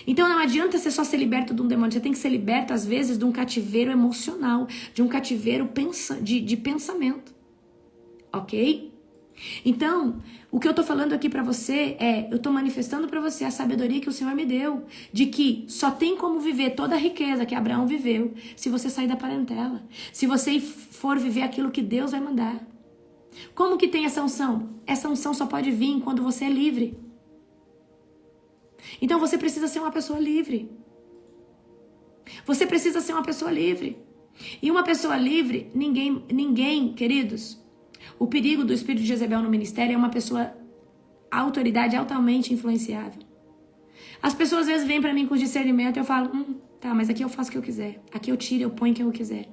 Então, não adianta você só ser liberto de um demônio, você tem que ser liberto, às vezes, de um cativeiro emocional, de um cativeiro de pensamento. Ok? Então, o que eu tô falando aqui pra você eu tô manifestando pra você a sabedoria que o Senhor me deu, de que só tem como viver toda a riqueza que Abraão viveu, se você sair da parentela, se você for viver aquilo que Deus vai mandar. Como que tem essa unção? Essa unção só pode vir quando você é livre. Então você precisa ser uma pessoa livre. Você precisa ser uma pessoa livre. E uma pessoa livre, ninguém, queridos... O perigo do espírito de Jezebel no ministério é uma pessoa, a autoridade altamente influenciável. As pessoas às vezes vêm pra mim com discernimento e eu falo, tá, mas aqui eu faço o que eu quiser. Aqui eu tiro, eu ponho o que eu quiser.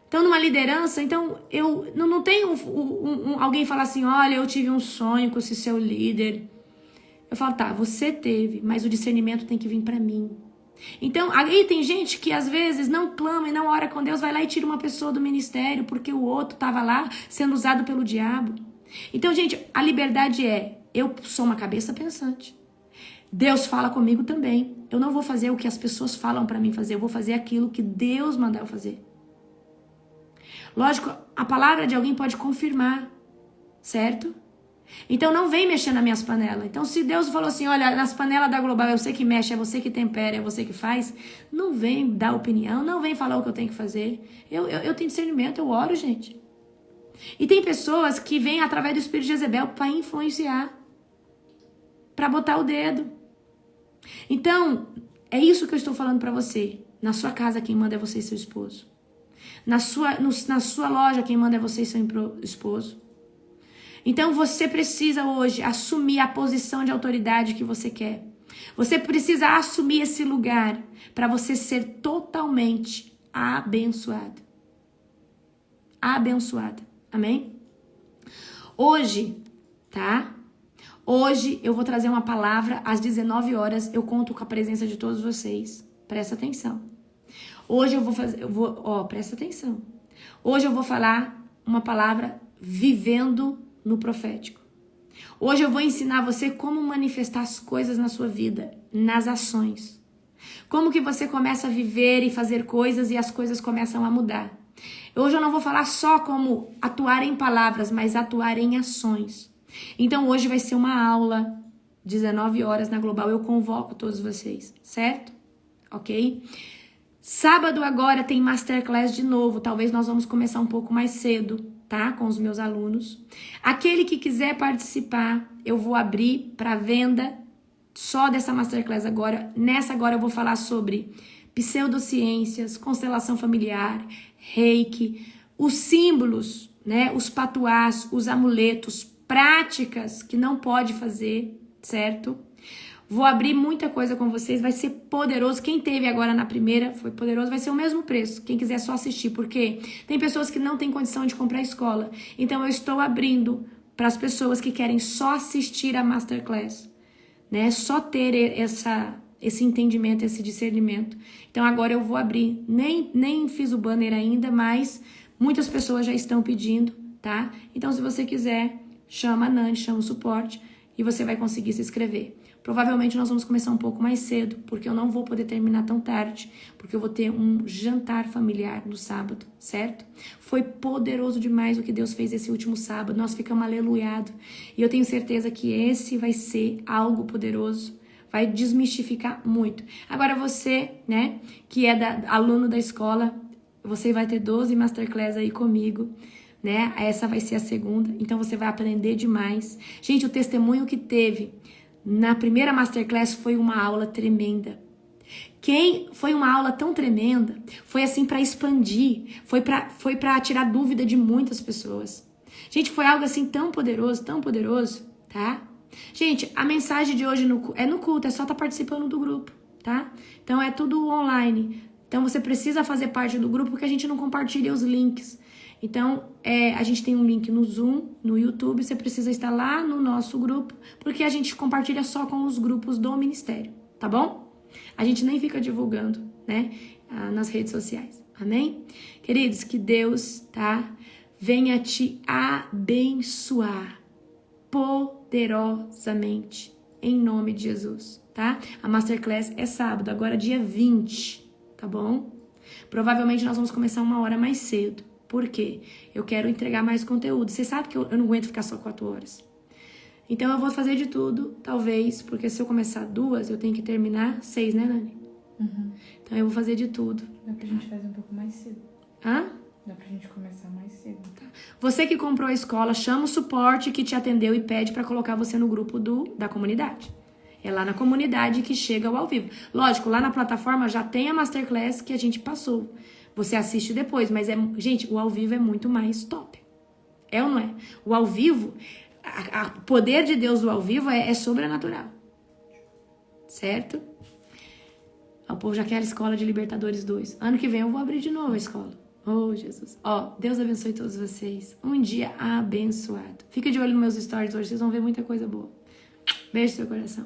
Então, numa liderança, eu não tenho alguém falar assim, olha, eu tive um sonho com esse seu líder. Eu falo, tá, você teve, mas o discernimento tem que vir pra mim. Então, aí tem gente que às vezes não clama e não ora com Deus, vai lá e tira uma pessoa do ministério porque o outro estava lá sendo usado pelo diabo. Então, gente, a liberdade eu sou uma cabeça pensante. Deus fala comigo também. Eu não vou fazer o que as pessoas falam para mim fazer, eu vou fazer aquilo que Deus mandar eu fazer. Lógico, a palavra de alguém pode confirmar, certo? Então não vem mexer nas minhas panelas. Então se Deus falou assim, olha, nas panelas da Global é você que mexe, é você que tempera, é você que faz, não vem dar opinião, não vem falar o que eu tenho que fazer. Eu tenho discernimento, eu oro, gente. E tem pessoas que vêm através do espírito de Jezebel para influenciar, para botar o dedo. Então, é isso que eu estou falando para você. Na sua casa quem manda é você e seu esposo. Na sua loja quem manda é você e seu esposo. Então você precisa hoje assumir a posição de autoridade que você quer. Você precisa assumir esse lugar para você ser totalmente abençoado. Abençoada. Amém? Hoje, tá? Hoje eu vou trazer uma palavra às 19 horas. Eu conto com a presença de todos vocês. Presta atenção. Hoje presta atenção. Hoje eu vou falar uma palavra vivendo no profético. Hoje eu vou ensinar você como manifestar as coisas na sua vida, nas ações. Como que você começa a viver e fazer coisas e as coisas começam a mudar. Hoje eu não vou falar só como atuar em palavras, mas atuar em ações. Então hoje vai ser uma aula, 19 horas na Global, eu convoco todos vocês, certo? Ok? Sábado agora tem Masterclass de novo, talvez nós vamos começar um pouco mais cedo, tá? Com os meus alunos. Aquele que quiser participar, eu vou abrir para venda só dessa Masterclass agora. Nessa agora eu vou falar sobre pseudociências, constelação familiar, reiki, os símbolos, né? Os patuás, os amuletos, práticas que não pode fazer, certo? Vou abrir muita coisa com vocês, vai ser poderoso. Quem teve agora na primeira foi poderoso, vai ser o mesmo preço. Quem quiser só assistir, porque tem pessoas que não têm condição de comprar a escola. Então eu estou abrindo para as pessoas que querem só assistir a Masterclass, né? Só ter esse entendimento, esse discernimento. Então agora eu vou abrir. Nem fiz o banner ainda, mas muitas pessoas já estão pedindo, tá? Então se você quiser, chama a Nani, chama o suporte e você vai conseguir se inscrever. Provavelmente nós vamos começar um pouco mais cedo, porque eu não vou poder terminar tão tarde, porque eu vou ter um jantar familiar no sábado, certo? Foi poderoso demais o que Deus fez esse último sábado, nós ficamos aleluiados. E eu tenho certeza que esse vai ser algo poderoso, vai desmistificar muito. Agora você, né, que é aluno da escola, você vai ter 12 Masterclass aí comigo, né? Essa vai ser a segunda, então você vai aprender demais. Gente, o testemunho que teve na primeira Masterclass foi uma aula tremenda. Foi uma aula tão tremenda, foi assim para expandir, foi para tirar dúvida de muitas pessoas. Gente, foi algo assim tão poderoso, tá? Gente, a mensagem de hoje é no culto, é só estar participando do grupo, tá? Então é tudo online. Então você precisa fazer parte do grupo porque a gente não compartilha os links. Então, a gente tem um link no Zoom, no YouTube, você precisa estar lá no nosso grupo, porque a gente compartilha só com os grupos do Ministério, tá bom? A gente nem fica divulgando, né, nas redes sociais, amém? Queridos, que Deus, tá, venha te abençoar poderosamente, em nome de Jesus, tá? A Masterclass é sábado, agora dia 20, tá bom? Provavelmente nós vamos começar 1 hora mais cedo. Por quê? Eu quero entregar mais conteúdo. Você sabe que eu não aguento ficar só 4 horas. Então eu vou fazer de tudo, talvez, porque se eu começar 2, eu tenho que terminar 6, né, Nani? Uhum. Então eu vou fazer de tudo. Dá pra gente fazer um pouco mais cedo. Hã? Dá pra gente começar mais cedo. Tá. Você que comprou a escola, chama o suporte que te atendeu e pede pra colocar você no grupo da comunidade. É lá na comunidade que chega o ao vivo. Lógico, lá na plataforma já tem a Masterclass que a gente passou. Você assiste depois, mas gente, o ao vivo é muito mais top. É ou não é? O ao vivo, o poder de Deus do ao vivo é sobrenatural. Certo? O povo já quer a escola de Libertadores 2. Ano que vem eu vou abrir de novo a escola. Oh, Jesus. Ó, Deus abençoe todos vocês. Um dia abençoado. Fica de olho nos meus stories hoje, vocês vão ver muita coisa boa. Beijo no seu coração.